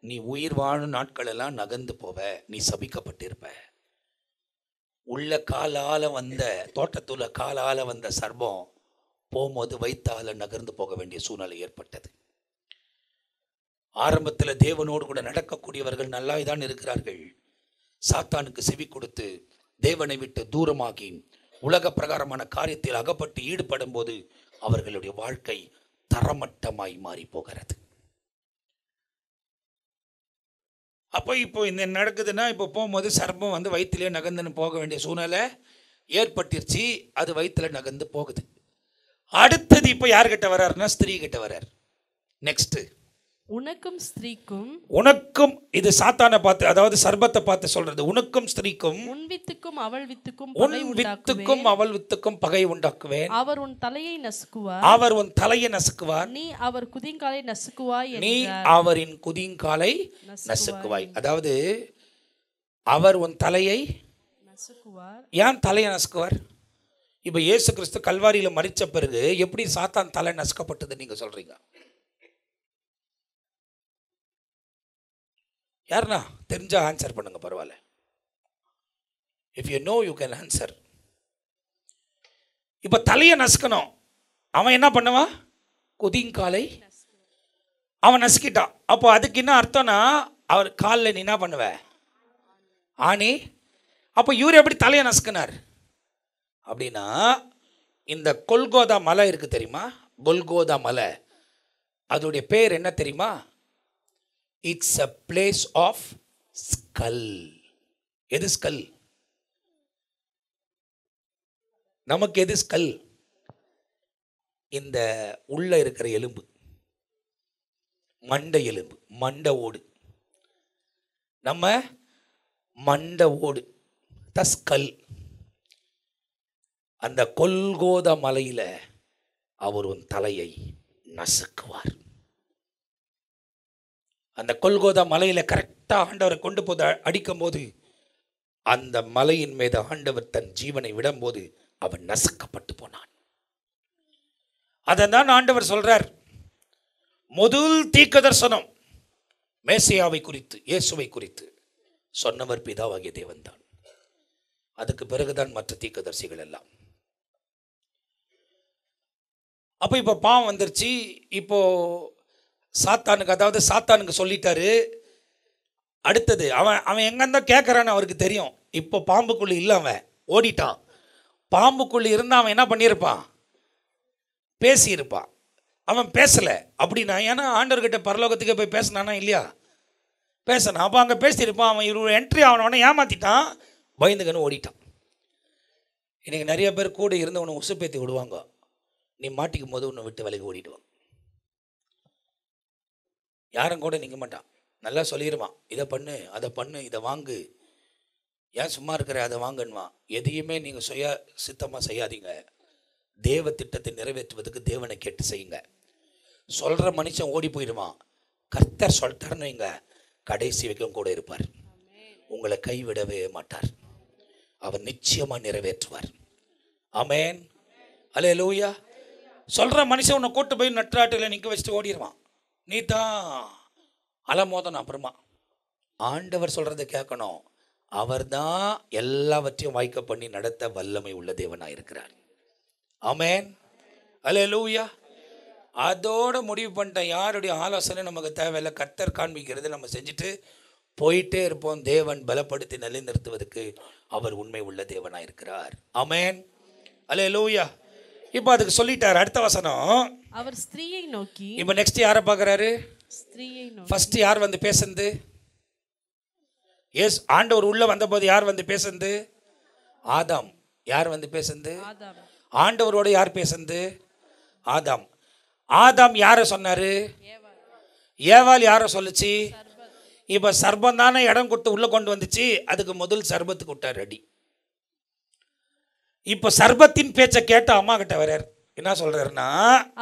நீ உயிர் வாழும் நாட்கள் எல்லாம் நகர்ந்து போவ, நீ சபிக்கப்பட்டிருப்ப. உள்ள காலால் வந்த தோட்டத்துல காலால் வந்த சர்பம் போகும்போது வயிற்றால நகர்ந்து போக வேண்டிய சூழ்நிலை ஏற்பட்டது. ஆரம்பத்தில் தேவனோடு கூட நடக்கக்கூடியவர்கள் நல்லா தான் இருக்கிறார்கள். சாத்தானுக்கு செவி கொடுத்து தேவனை விட்டு தூரமாகி உலக பிரகாரமான காரியத்தில் அகப்பட்டு ஈடுபடும் போது அவர்களுடைய வாழ்க்கை தரமட்டமாய் மாறி போகிறது. அப்போ இப்போ இந்த நடக்குதுன்னா, இப்போ போகும்போது சர்பம் வந்து வயிற்றிலே நகர்ந்துன்னு போக வேண்டிய சூழ்நிலை ஏற்பட்டுருச்சு. அது வயிற்றில் நகர்ந்து போகுது. அடுத்தது இப்போ யார்கிட்ட வர்றாருன்னா ஸ்திரீ கிட்ட வர்றார். நெக்ஸ்ட், உனக்கும் ஸ்திரீக்கும், உனக்கும், இது சாத்தானை பார்த்து, அதாவது சர்பத்தை பார்த்து சொல்றது, உனக்கும் ஸ்திரீக்கும், உன் வித்துக்கும் அவள் வித்துக்கும், உன் வித்துக்கும் அவள் வித்துக்கும் பகை உண்டாக்குவேன். அவர் உன் தலையை நசுக்குவார், அவர் உன் தலையை நசுக்குவார், நீ அவர் குதிங்காலை நசுக்குவாய், நீ அவரின் குதிங்காலை நசுக்குவாய். அதாவது அவர் உன் தலையை நசுக்குவார். ஏன் தலையை நசுக்குவார்? இப்போ இயேசு கிறிஸ்து கல்வாரியில் மரித்த பிறகு எப்படி சாத்தான் தலை நசுக்கப்பட்டது நீங்க சொல்றீங்க? யாருண்ணா தெரிஞ்சா ஆன்சர் பண்ணுங்க, பரவாயில்ல. If you know you can answer. இப்போ தலையை நசுக்கணும், அவன் என்ன பண்ணுவான்? குதிங்காலை அவன் நசுக்கிட்டான். அப்போ அதுக்கு என்ன அர்த்தம்னா, அவர் காலில் நீ என்ன பண்ணுவ? ஆணி. அப்போ இவர் எப்படி தலையை நசுக்கினார் அப்படின்னா, இந்த கொல்கோதா மலை இருக்குது தெரியுமா? கொல்கோதா மலை, அதோடைய பேர் என்ன தெரியுமா? It's a place of skull. எது ஸ்கல்? நமக்கு எது ஸ்கல்? இந்த உள்ள இருக்கிற எலும்பு, மண்டை எலும்பு, மண்டை ஓடு, நம்ம மண்டை ஓடு த ஸ்கல். அந்த கொல்கோதா மலையில அவர் உன் தலையை நசுக்குவார். அந்த கொல்கோதா மலையில கரெக்டா ஆண்டவரை கொண்டு போது அடிக்கும் போது, அந்த மலையின் மீது ஆண்டவர் தன் ஜீவனை விடும்போது அவன் நசுக்கப்பட்டு போனான். அதான் ஆண்டவர் சொல்றார், முதல் தீர்க்க தரிசனம் மேசியாவை குறித்து, இயேசுவை குறித்து சொன்னவர் பிதாவாகிய தேவன் தான். அதுக்கு பிறகுதான் மற்ற தீர்க்கதரிசிகள் எல்லாம். அப்போ இப்போ பாவம் வந்துருச்சு. இப்போ சாத்தானுக்கு, அதாவது சாத்தானுக்கு சொல்லிட்டாரு. அடுத்தது அவன் எங்கேருந்தா கேட்குறான்னு அவருக்கு தெரியும். இப்போ பாம்புக்குள்ளே இல்லை, அவன் ஓடிட்டான். பாம்புக்குள்ளே இருந்தால் அவன் என்ன பண்ணியிருப்பான்? பேசியிருப்பான். அவன் பேசலை அப்படின்னா, ஏன்னா ஆண்டவர்கிட்ட பரலோகத்துக்கே போய் பேசினானா இல்லையா? பேசினான். அப்போ அங்கே பேசியிருப்பான். அவன் இவரு என்ட்ரி ஆனவனே ஏமாற்றிட்டான், பயந்துக்கன்னு ஓடிட்டான். இன்றைக்கி நிறைய பேர் கூட இருந்து உன்னை உசுப்பேற்றி விடுவாங்க, நீ மாட்டிக்கும் போது உன்னை விட்டு விலகி ஓடிடுவான். யாரும் கூட நிற்க மாட்டான், நல்லா சொல்லிடுவான், இதை பண்ணு, அதை பண்ணு, இதை வாங்கு, ஏன் சும்மா இருக்கிற, அதை வாங்குன்னுவான். எதையுமே நீங்கள் சித்தமாக செய்யாதீங்க. தேவ திட்டத்தை நிறைவேற்றுவதுக்கு தேவனை கேட்டு செய்யுங்க. சொல்கிற மனுஷன் ஓடி போயிடுவான். கர்த்தர் சொல்லிட்டாருன்னு வைங்க, கடைசி வரைக்கும் கூட இருப்பார். உங்களை கைவிடவே மாட்டார். அவர் நிச்சயமாக நிறைவேற்றுவார். ஆமென், அல்லேலூயா. சொல்கிற மனுஷன் உன்னை கூட்டு போய் நற்றாட்டில் நிற்க வச்சுட்டு ஓடிடுவான். நீ தான் அலமோதணும். அப்புறமா ஆண்டவர் சொல்கிறத கேட்கணும். அவர் தான் எல்லாவற்றையும் வாய்க்க பண்ணி நடத்த வல்லமை உள்ள தேவனாக இருக்கிறார். ஆமென், அல்லேலூயா. அதோட முடிவு பண்ணிட்டேன், யாருடைய ஆலோசனை நமக்கு தேவையில்லை. கர்த்தர் காண்பிக்கிறது நம்ம செஞ்சுட்டு போயிட்டே இருப்போம். தேவன் பலப்படுத்தி நிலைநிறுத்துவதற்கு அவர் உண்மை உள்ள தேவனாக இருக்கிறார். ஆமென், அல்லேலூயா. இப்போ அதுக்கு சொல்லிட்டார். அடுத்த வசனம், அவர் ஸ்திரீயை நோக்கி. இப்போ நெக்ஸ்ட் யாரை பார்க்குறாரு? ஸ்திரீயை நோக்கி. ஃபர்ஸ்ட் யார் வந்து பேசுறது? எஸ், ஆண்டவர் உள்ள வந்தபோது யார் வந்து பேசுனது? ஆதாம். யார் வந்து பேசுனது? ஆண்டவரோட யார் பேசுனது? ஆதாம். ஆதாம் யாரை சொன்னாரு? ஏவாள் யாரை சொல்லுச்சு? இப்போ சர்பம் தானே இடம் கொடுத்து உள்ள கொண்டு வந்துச்சு. அதுக்கு முதல் சர்பத்துக்கு விட்டார் அடி. இப்போ சர்பத்தின் பேச்சை கேட்ட அம்மா கிட்ட வர்றார். என்ன சொல்றாருன்னா,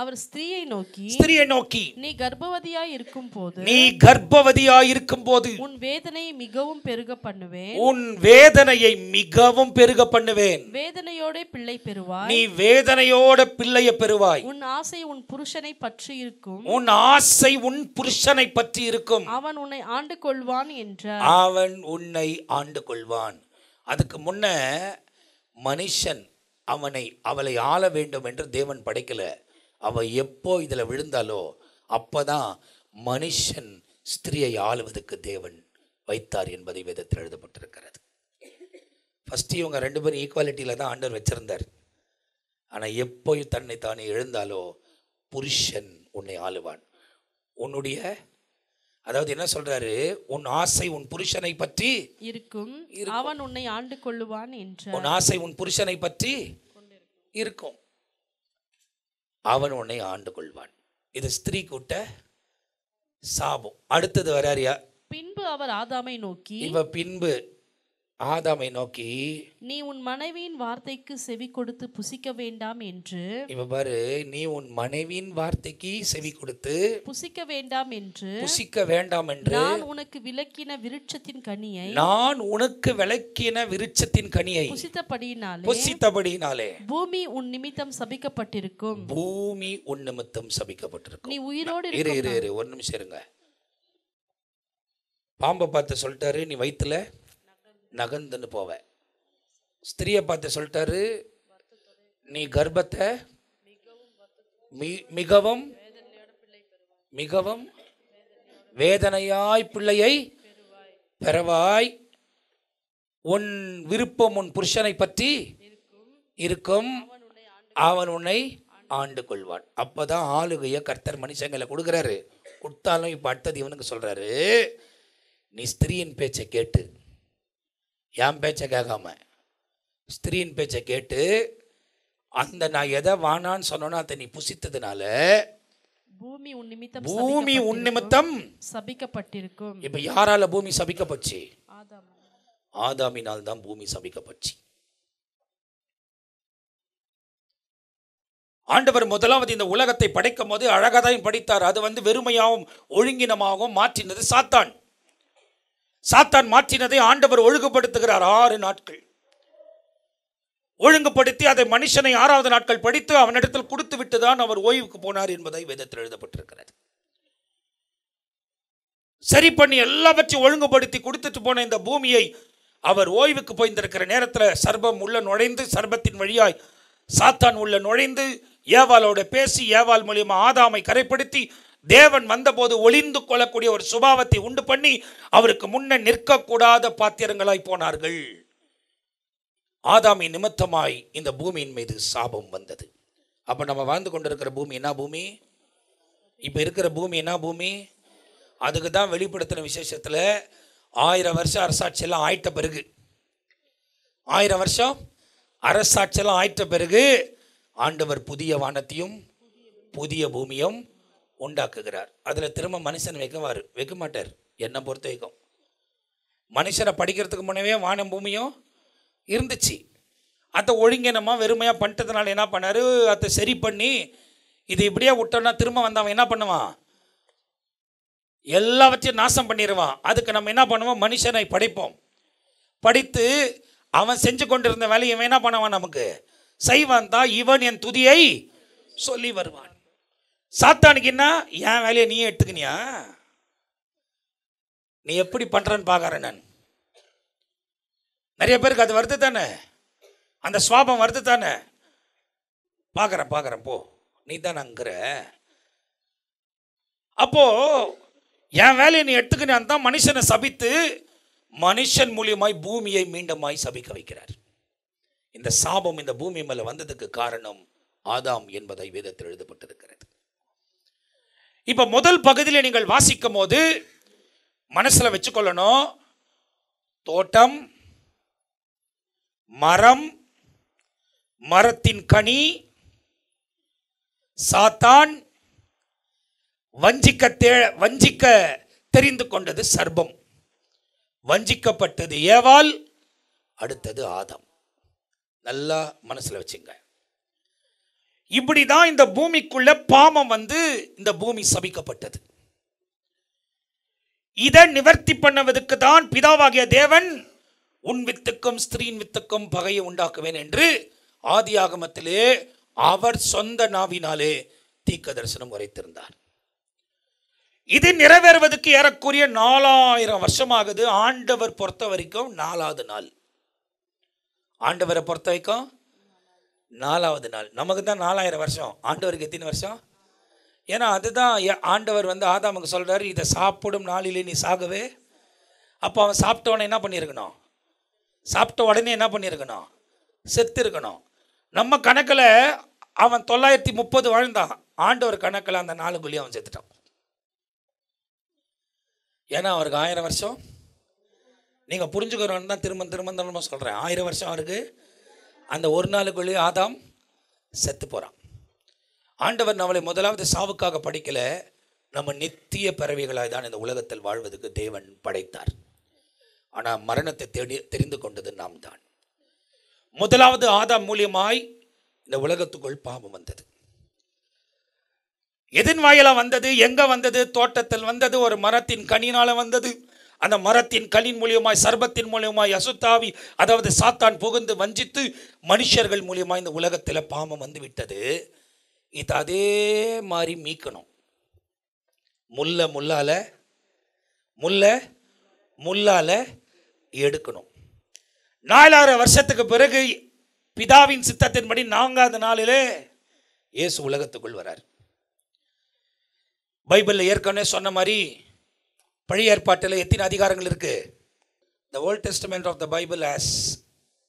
அவர் ஸ்திரியை நோக்கி நீ கர்ப்பவதியாய் இருக்கும் போது உன் வேதனையை மிகவும் பெருக பண்ணுவேன். வேதனையோட பிள்ளை பெறுவாய். நீ வேதனையோட பிள்ளையை பெறுவாய். உன் ஆசை உன் புருஷனை பற்றி இருக்கும். அவன் உன்னை ஆண்டு கொள்வான். அதுக்கு முன்ன மனுஷன் அவளை ஆள வேண்டும் என்று தேவன் படைக்கல. அவ எப்போ இதில் விழுந்தாலோ அப்பதான் மனுஷன் ஸ்திரியை ஆளுவதற்கு தேவன் வைத்தார் என்பதை வேதத்தில் எழுதப்பட்டிருக்கிறது. ஃபர்ஸ்ட் இவங்க 2 பேரும் ஈக்குவாலிட்டியில தான் ஆண்டவர் வச்சிருந்தார். ஆனால் எப்போ தன்னை தானே எழுந்தாலோ புருஷன் உன்னை ஆளுவான். உன்னுடைய, அதாவது என்ன சொல்றாரு, உன் ஆசை உன் புருஷனை பற்றி இருக்கும். அவன் உன்னை ஆண்டு கொள்ளுவான் என்றார். உன் ஆசை உன் புருஷனை பற்றி இருக்கும், அவன் உன்னை ஆண்டு கொள்வான். இது ஸ்திரீ கூட்ட சாபம். அடுத்தது வராரியா? பின்பு அவர் ஆதாமை நோக்கி, நீ உன் மனைவியின் வார்த்தைக்கு செவி கொடுத்து புசிக்க வேண்டாம் என்று. இப்ப பாரு, நீ உன் மனைவியின் வார்த்தைக்கு செவி கொடுத்து புசிக்க வேண்டாம் என்று நான் உனக்கு விலக்கின விருட்சத்தின் கனியை புசித்தபடியினாலே பூமி உன் நிமித்தம் சபிக்கப்பட்டிருக்கும். நீ உயிரோடு இரு ஒரு நிமிஷம் இருங்க. பாம்பை பார்த்து சொல்லிட்டாரு, நீ வயிற்றுல நகர்ந்துன்னு போவ. ஸ்திரியை பார்த்து சொல்லிட்டாரு, நீ கர்ப்பத்தை மிகவும் வேதனையாய் பிள்ளையை பெறவாய். உன் விருப்பம் உன் புருஷனை பற்றி இருக்கும், அவன் உன்னை ஆண்டு கொள்வான். அப்பதான் ஆளுகைய கர்த்தர் மனுஷங்களை கொடுக்குறாரு. கொடுத்தாலும் இப்போ அடுத்தது இவனுக்கு சொல்றாரு, நீ ஸ்திரியின் பேச்சை கேட்டு, என் பேச்சை கேட்காம ஸ்திரியின் பேச்சை கேட்டு, அந்த நான் எதை வானான்னு சொன்னோன்னா அதை நீ புசித்ததுனால பூமி உன் நிமித்தம் சபிக்கப்பட்டிருக்கும். இப்ப யாரால பூமி சபிக்கப்பட்டுச்சு? ஆதாமினால் தான் பூமி சபிக்கப்பட்டுச்சு. ஆண்டவர் முதலாவது இந்த உலகத்தை படைக்கும் போது அழகாதான் படைத்தார். அது வெறுமையாகவும் ஒழுங்கினமாகவும் மாற்றினது சாத்தான். மாற்றினதை ஆண்டவர் ஒழுங்குபடுத்துகிறார். 6 நாட்கள் ஒழுங்குபடுத்தி அதை மனுஷனை 6வது நாட்கள் படித்து அவனிடத்தில் கொடுத்து விட்டுதான் அவர் ஓய்வுக்கு போனார் என்பதை வேதத்தில் எழுதப்பட்டிருக்கிறது. சரி பண்ணி எல்லாவற்றையும் ஒழுங்குபடுத்தி கொடுத்துட்டு போன இந்த பூமியை அவர் ஓய்வுக்கு போயிருக்கிற நேரத்தில் சர்பம் உள்ள நுழைந்து, சர்பத்தின் வழியாய் சாத்தான் உள்ள நுழைந்து ஏவாளோட பேசி, ஏவாள் மூலியமா ஆதாமை கரைப்படுத்தி, தேவன் வந்தபோது ஒளிந்து கொள்ளக்கூடிய ஒரு சுபாவத்தை உண்டு பண்ணி அவருக்கு முன்ன நிற்கக்கூடாத பாத்திரங்களாய் போனார்கள். ஆதாமின் நிமித்தமாய் இந்த பூமியின் மீது சாபம் வந்தது. அப்ப நம்ம வாழ்ந்து கொண்டிருக்கிற பூமி என்ன பூமி? இப்ப இருக்கிற பூமி என்ன பூமி? அதுக்கு தான் வெளிப்படுத்தின விசேஷத்துல 1000 வருஷம் அரசாட்சியெல்லாம் ஆயிட்ட பிறகு, 1000 வருஷம் அரசாட்சியெல்லாம் ஆயிட்ட பிறகு ஆண்டவர் புதிய வானத்தையும் புதிய பூமியும் உண்டாக்குகிறார். அதில் திரும்ப மனுஷன் வைக்க மாட்டார். என்னை பொறுத்த வரைக்கும் மனுஷனை படிக்கிறதுக்கு முன்னவே வானம் பூமியும் இருந்துச்சு. அதை ஒழுங்கினமாக வெறுமையாக பண்ணிட்டதுனால என்ன பண்ணார், அதை சரி பண்ணி இது இப்படியே விட்டோன்னா திரும்ப வந்தவன் என்ன பண்ணுவான், எல்லாவற்றையும் நாசம் பண்ணிடுவான். அதுக்கு நம்ம என்ன பண்ணுவோம், மனுஷனை படைப்போம். படித்து அவன் செஞ்சு கொண்டிருந்த வேலையை இவன் என்ன பண்ணுவான், நமக்கு செய்வான் தான். இவன் என் துதியை சொல்லி வருவான். சாத்தானுக்கு என்ன, என் வேலையை நீயே எடுத்துக்கினியா, நீ எப்படி பண்றன்னு பார்க்கறேன் நான். நிறைய பேருக்கு அது வருது தானே, அந்த சுவாபம் வருது தானே. பார்க்கறேன் போ, நீ தான் அங்குற. அப்போ என் வேலையை நீ எடுத்துக்கினான் தான் மனுஷனை சபித்து மனுஷன் மூலியமாய் பூமியை மீண்டுமாய் சபிக்க வைக்கிறார். இந்த சாபம் இந்த பூமி மேல வந்ததுக்கு காரணம் ஆதாம் என்பதை வேதத்தில் எழுதப்பட்டிருக்கிறது. இப்ப முதல் பகுதியில் நீங்கள் வாசிக்கும் போது மனசுல வச்சுக்கொள்ளணும், தோட்டம், மரம், மரத்தின் கனி, சாத்தான், வஞ்சிக்க தெரிந்து கொண்டது சர்ப்பம், வஞ்சிக்கப்பட்டது ஏவாள், அடுத்தது ஆதாம். நல்லா மனசுல வச்சுங்க. இப்படிதான் இந்த பூமிக்குள்ள பாவம் வந்து இந்த பூமி சபிக்கப்பட்டது. இதை நிவர்த்தி பண்ணுவதற்கு தான் பிதாவாகிய தேவன் உன் வித்துக்கும் ஸ்திரீயின் வித்துக்கும் பகையை உண்டாக்குவேன் என்று ஆதியாகமத்திலே அவர் சொந்த நாவினாலே தீர்க்க தரிசனம் உரைத்திருந்தார். இது நிறைவேறுவதற்கு ஏறக்குறைய 4000 வருஷமாகுது. ஆண்டவர் பொறுத்த வரைக்கும் 4வது நாள். ஆண்டவரை பொறுத்த வரைக்கும் 4வது நாள். நமக்கு தான் 4000 வருஷம், ஆண்டவருக்கு எத்தனை வருஷம்? ஏன்னா அதுதான் ஆண்டவர் வந்து ஆதாமுக்கு சொல்றாரு, இதை சாப்பிடும் நாளிலே நீ சாகவே. அப்போ அவன் சாப்பிட்ட உடனே என்ன பண்ணியிருக்கணும்? சாப்பிட்ட உடனே என்ன பண்ணியிருக்கணும்? செத்து இருக்கணும். நம்ம கணக்கில் அவன் 930 வாழ்ந்தான், ஆண்டவர் கணக்கில் அந்த நாளுக்குள்ளேயே அவன் செத்துட்டான். ஏன்னா அவருக்கு 1000 வருஷம். நீங்கள் புரிஞ்சுக்கிறோன்னு தான் திரும்ப சொல்கிறேன். 1000 வருஷம் அவருக்கு. அந்த ஒரு நாளுக்குள்ளேயே ஆதாம் செத்து போகிறான். ஆண்டவர் நம்மளை முதலாவது சாவுக்காக படைக்கல, நம்ம நித்திய பிறவிகளாய் தான் இந்த உலகத்தில் வாழ்வதற்கு தேவன் படைத்தார். ஆனால் மரணத்தை தெரிந்து கொண்டது நாம் தான். முதலாவது ஆதாம் மூலியமாய் இந்த உலகத்துக்குள் பாவம் வந்தது. எதன் வாயிலா வந்தது? எங்க வந்தது? தோட்டத்தில் வந்தது. ஒரு மரத்தின் கனியினால வந்தது. அந்த மரத்தின் கனியின் மூலியமாய், சர்பத்தின் மூலியமாய் அசுத்தாவி, அதாவது சாத்தான் புகுந்து வஞ்சித்து மனுஷர்கள் மூலியமாய் இந்த உலகத்தில் பாவம் வந்து விட்டது. இது அதே மாதிரி மீட்கணும். முள்ளால எடுக்கணும். 4000 வருஷத்துக்கு பிறகு பிதாவின் சித்தத்தின்படி 4வது நாளிலே இயேசு உலகத்துக்குள் வரார். பைபிளில் ஏற்கனவே சொன்ன மாதிரி பழைய ஏற்பாட்டில் எத்தனை அதிகாரங்கள் இருக்கு? The Old Testament of the Bible has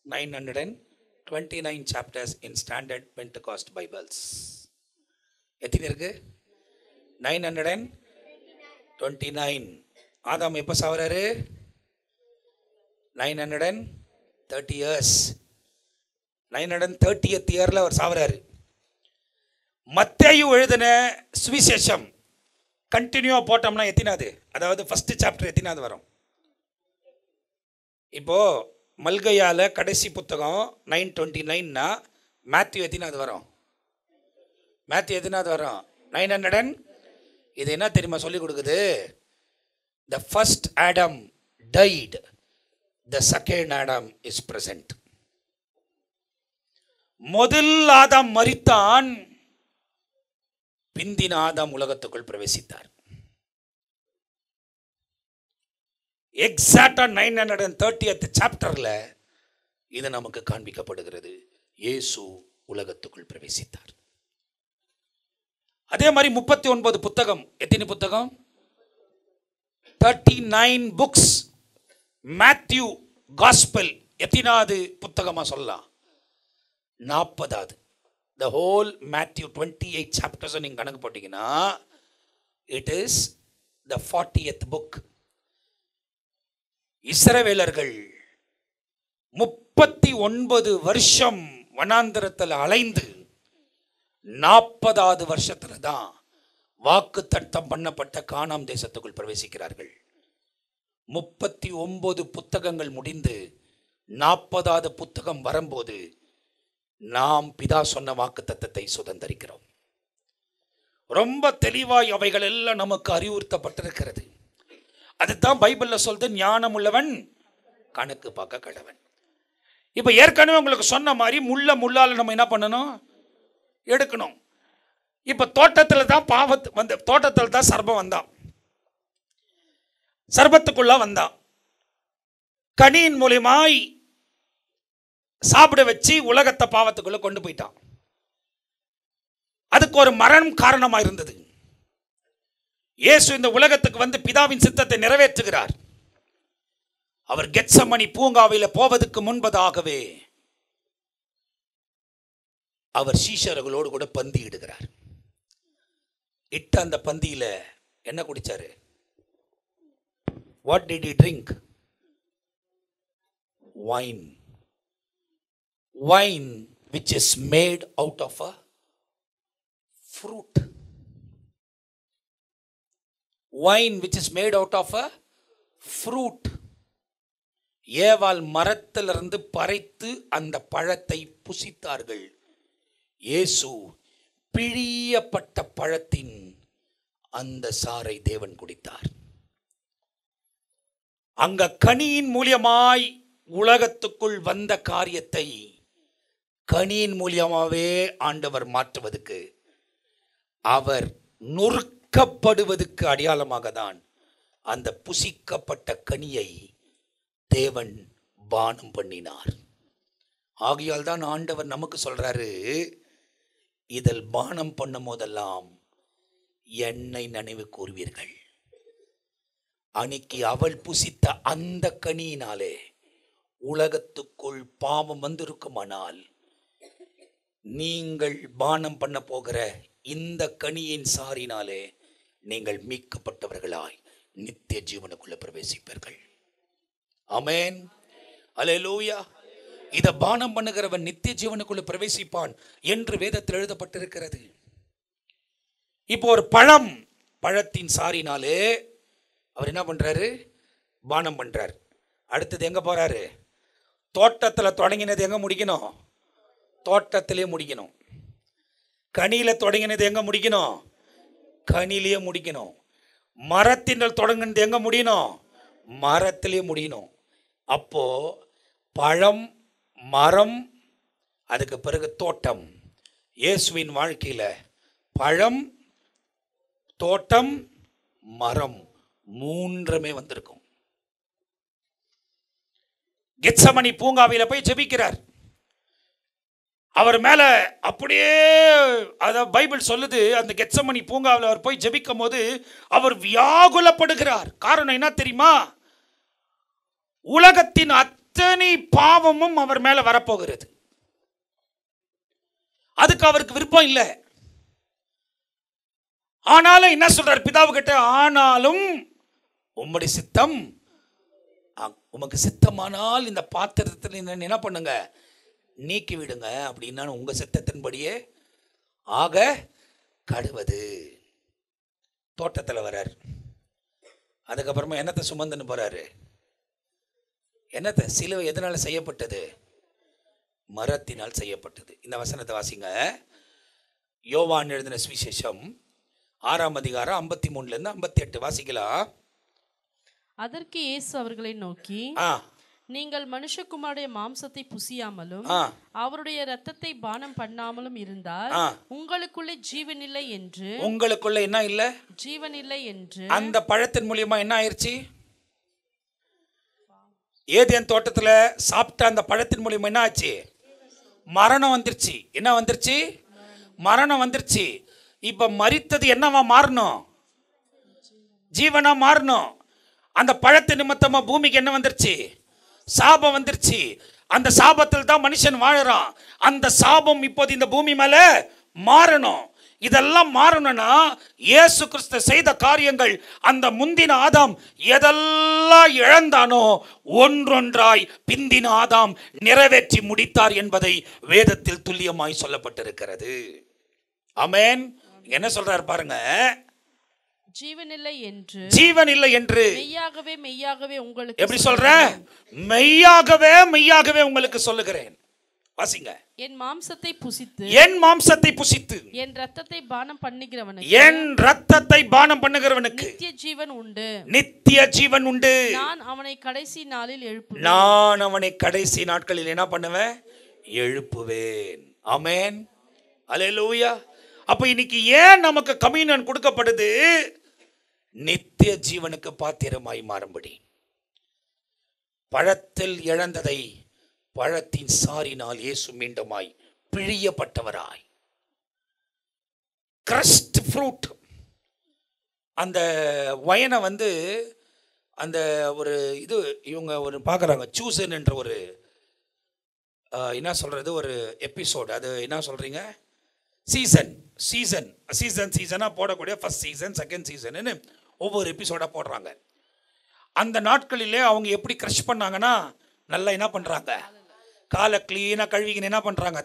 929 chapters in Standard Pentecost Bibles. எத்தனை இருக்கு? 929. ஆதாம் எப்போ சாவறாரு? 930 years. 930th இயர்ல அவர் சாவறாரு. மத்தேயு எழுதின சுவிசேஷம் கண்டினியூவா போட்டோம்னா எத்தனாவது? அதாவது ஃபர்ஸ்ட் சாப்டர் எத்தனாவது வரும்? இப்போ மல்கையால கடைசி புத்தகம் 929னா மேத்யூ எத்தனாவது வரும்? மேத்யூ எத்தனாவது வரும்? 900. இது என்ன தெரியுமா சொல்லி கொடுக்குது? The first Adam died, the second Adam is present. முதல் ஆதாம் மரித்தான், பிந்தின ஆதாம் உலகத்துக்குள் பிரவேசித்தார். எக்ஸாக்டா 930th சாப்டர்ல இது நமக்கு காண்பிக்கப்படுகிறது. இயேசு உலகத்துக்குள் பிரவேசித்தார். அதே மாதிரி 39 புத்தகம். எத்தனை புத்தகம்? 39 புக்ஸ். மேத்யூ காஸ்பல் எத்தனாவது புத்தகமா சொல்லலாம்? 40வது. The whole Matthew 28 chapters நீங்க கணக்கு போட்டீங்கன்னா it is the 40th book. இஸ்ரவேலர்கள் 39 வருஷம் வனாந்தரத்தில் அலைந்து 40வது வருஷத்துல தான் வாக்கு தத்தம் பண்ணப்பட்ட கானான் தேசத்துக்குள் பிரவேசிக்கிறார்கள். 39 புத்தகங்கள் முடிந்து 40வது புத்தகம் வரும்போது நாம் பிதா சொன்ன வாக்கு தத்தத்தை சுதந்தரிக்கிறோம். ரொம்ப தெளிவாய் அவைகள் எல்லாம் நமக்கு அறிவுறுத்தப்பட்டிருக்கிறது. அதுதான் பைபிள்ல சொல்றது, ஞானம் உள்ளவன் கணக்கு பார்க்க கடவன். இப்ப ஏற்கனவே உங்களுக்கு சொன்ன மாதிரி முள்ளால நம்ம என்ன பண்ணணும்? எடுக்கணும். இப்ப தோட்டத்தில் தான் தோட்டத்தில் தான் சர்பம் வந்தான், சர்பத்துக்குள்ள வந்தான். கனியின் மூலியமாய் சாப்பிட வச்சு உலகத்தை பாவத்துக்குள்ள கொண்டு போயிட்டான். அதுக்கு ஒரு மரணம் காரணமா இருந்தது. இயேசு இந்த உலகத்துக்கு வந்து பிதாவின் சித்தத்தை நிறைவேற்றுகிறார். அவர் கெத்சமனி பூங்காவில போவதற்கு முன்பதாகவே அவர் சீஷர்களோடு கூட பந்தி இடுகிறார். இட்ட அந்த பந்தியில என்ன குடிச்சாரு? What did he drink? wine. Wine which is made out of a fruit. Wine which is made out of a fruit. ஏவாள் மரத்திலிருந்து பறித்து அந்த பழத்தை புசித்தார்கள். இயேசு பிழியப்பட்ட பழத்தின் அந்த சாறை தேவன் குடித்தார். அங்க கனியின் மூலியமாய் உலகத்துக்குள் வந்த காரியத்தை கனியின் மூலியமாவே ஆண்டவர் மாற்றுவதற்கு, அவர் நொறுக்கப்படுவதற்கு அடையாளமாக தான் அந்த புசிக்கப்பட்ட கனியை தேவன் பானம் பண்ணினார். ஆகையால் தான் ஆண்டவர் நமக்கு சொல்றாரு, இதில் பானம் பண்ணும் போதெல்லாம் என்னை நினைவு கூர்வீர்கள். அன்னைக்கு அவள் புசித்த அந்த கனியினாலே உலகத்துக்குள் பாவம் வந்திருக்குமானால், நீங்கள் பானம் பண்ண போகிற இந்த கனியின் சாரினாலே நீங்கள் மீட்கப்பட்டவர்களாய் நித்திய ஜீவனுக்குள்ள பிரவேசிப்பீர்கள். ஆமென், அல்லேலூயா. இத பானம் பண்ணுகிறவன் நித்திய ஜீவனுக்குள்ள பிரவேசிப்பான் என்று வேதத்தில் எழுதப்பட்டிருக்கிறது. இப்போ ஒரு பழத்தின் சாரினாலே அவர் என்ன பண்றாரு? பானம் பண்றார். அடுத்தது எங்க போறாரு? தோட்டத்தில் தொடங்கினது எங்க முடிக்கணும்? தோட்டத்திலே முடிக்கணும். கனியில தொடங்கினது எங்க முடிக்கணும்? கனியிலேயே முடிக்கணும். மரத்தினால் தொடங்கினது எங்க முடியணும்? மரத்திலே முடியணும். அப்போ பழம், மரம், அதுக்கு பிறகு தோட்டம். இயேசுவின் வாழ்க்கையில பழம், தோட்டம், மரம் மூன்றுமே வந்திருக்கும். கெத்சமனி பூங்காவில போய் ஜெபிக்கிறார். அவர் மேல அப்படியே அத பைபிள் சொல்லுது, அந்த கெத்சமனி பூங்காவில் அவர் போய் ஜெபிக்கும் போது அவர் வியாகுலப்படுகிறார். காரணம் என்ன தெரியுமா? உலகத்தின் அத்தனை பாவமும் அவர் மேல வரப்போகிறது. அதுக்கு அவருக்கு விருப்பம் இல்லை. ஆனாலும் என்ன சொல்றார் பிதாவு கிட்ட? ஆனாலும் உம்முடைய சித்தம், உமக்கு சித்தமானால் இந்த பாத்திரத்தில் என்ன பண்ணுங்க, நீக்கி விடுங்க. அப்படின்னா உங்க சித்தத்தின்படியே ஆக கடுவது. தோட்டத்தில் வர்றார். அதுக்கப்புறமா என்னத்தை சுமந்துன்னு போறாரு? என்னத்தை? சிலுவை எதனால செய்யப்பட்டது? மரத்தினால் செய்யப்பட்டது. இந்த வசனத்தை வாசிங்க. யோவான் எழுதின சுவிசேஷம் 6ஆம் அதிகாரம் 53 58 வாசிக்கலாம். அதற்கு இயேசு அவர்களை நோக்கி, நீங்கள் மனுஷகுமாரனுடைய மாம்சத்தை புசியாமலும் அவருடைய இரத்தத்தை பானம் பண்ணாமலும் இருந்தால் உங்களுக்குள்ளே ஜீவன் இல்லை என்று. உங்களுக்குள்ள என்ன இல்லை? ஜீவன் இல்லை என்று. அந்த பழத்தின் மூலியமா என்ன ஆயிருச்சு? ஏதேன் தோட்டத்துல சாப்பிட்ட அந்த பழத்தின் மூலியமா என்ன ஆச்சு? மரணம் வந்துருச்சு. என்ன வந்துருச்சு? மரணம் வந்துருச்சு. இப்ப மரித்தது என்னவா மாறணும்? ஜீவனா மாறணும். அந்த பழத்து நிமித்தமா பூமிக்கு என்ன வந்துருச்சு? சாபம் வந்துருச்சு. அந்த சாபத்தில் தான் மனுஷன் வாழறான். அந்த சாபம் இப்போது இந்த பூமி மேல மாறணும். இதெல்லாம் மாறணும்னா இயேசு கிறிஸ்து செய்த காரியங்கள், அந்த முந்தின ஆதாம் எதெல்லாம் இழந்தானோ ஒன்றொன்றாய் பிந்தின ஆதாம் நிறைவேற்றி முடித்தார் என்பதை வேதத்தில் துல்லியமாய் சொல்லப்பட்டிருக்கிறது. ஆமென். என்ன சொல்றாரு பாருங்க. ஜீவன் இல்லை என்று. ஜீவன் இல்லை என்று. மெய்யாகவே மெய்யாகவே உங்களுக்கு. எப்படி சொல்ற? மெய்யாகவே மெய்யாகவே உங்களுக்கு சொல்லுகிறேன். வாசிங்க. என் மாம்சத்தை புசித்து, என் மாம்சத்தை புசித்து என் இரத்தத்தை பானம் பண்ணுகிறவனுக்கு, என் இரத்தத்தை பானம் பண்ணுகிறவனுக்கு நித்திய ஜீவன் உண்டு. நித்திய ஜீவன் உண்டு. நான் அவனை கடைசி நாளில் எழுப்புவேன். நான் அவனை கடைசி நாட்களில் என்ன பண்ணுவேன்? எழுப்புவேன். ஆமென், அல்லேலூயா. அப்ப இன்னைக்கு ஏன் நமக்கு கம்யூனியன் கொடுக்கப்படுது? நித்திய ஜீவனுக்கு பாத்திரமாய் மாறும்படி. பழத்தில் இழந்ததை பழத்தின் சாரினால் இயேசு மீண்டுமாய் பிழியப்பட்டவராய், கிரஸ்ட் ஃப்ரூட். அந்த வயனை அந்த ஒரு இது இவங்க ஒரு பார்க்குறாங்க, சூசன் என்ற ஒரு என்ன சொல்றது, ஒரு எபிசோடு. அது என்ன சொல்றீங்க? சீசனாக போடக்கூடிய ஃபர்ஸ்ட் சீசன், செகண்ட் சீசன்னு ஒவ்வொரு எபிசோடாக போடுறாங்க. அந்த நாட்களிலே அவங்க எப்படி க்ரஷ் பண்ணாங்கன்னா, நல்லா என்ன பண்றாங்க, காலை கிளீனாக கழுவிக்கின்னு என்ன பண்றாங்க,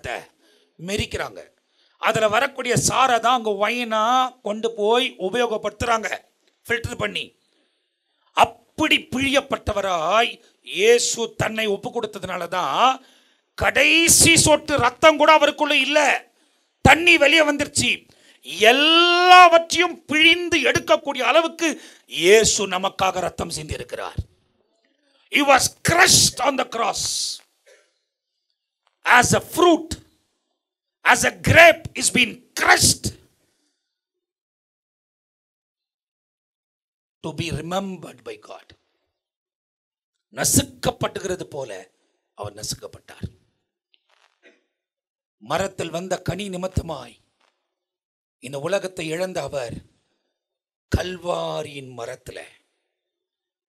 மெரிக்கிறாங்க. அதில் வரக்கூடிய சாரை தான் அங்கே ஒயினா கொண்டு போய் உபயோகப்படுத்துறாங்க, ஃபில்டர் பண்ணி. அப்படி பிழியப்பட்டவராய் இயேசு தன்னை ஒப்பு கொடுத்ததுனால தான் கடைசி சொட்டு ரத்தம் கூட அவருக்குள்ள இல்லை, தண்ணி வெளியே வந்துருச்சு. எல்லாவற்றையும் பிழிந்து எடுக்கக்கூடிய அளவுக்கு இயேசு நமக்காக ரத்தம் சிந்தி இருக்கிறார். He was crushed on the cross as a fruit, as a grape is being crushed to be remembered by God. நசுக்கப்படுகிறது போல அவர் நசுக்கப்பட்டார். மரத்தில் வந்த கனி நிமித்தமாய் இந்த உலகத்தை இழந்த அவர் கல்வாரியின் மரத்தில்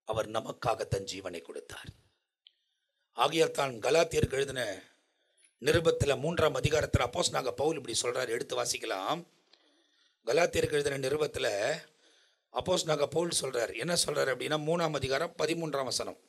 அவர் நமக்காக தன் ஜீவனை கொடுத்தார். ஆகையால் தான் கலாத்தியருக்கு எழுதின நிருபத்தில் 3ஆம் அதிகாரத்தில் அப்போஸ்தலனாகிய பவுல் இப்படி சொல்றார். எடுத்து வாசிக்கலாம். கலாத்தியருக்கு எழுதின நிருபத்தில் அப்போஸ்தலனாகிய பவுல் சொல்றார். என்ன சொல்றார் அப்படின்னா 3ஆம் அதிகாரம் 13ஆம் வசனம்.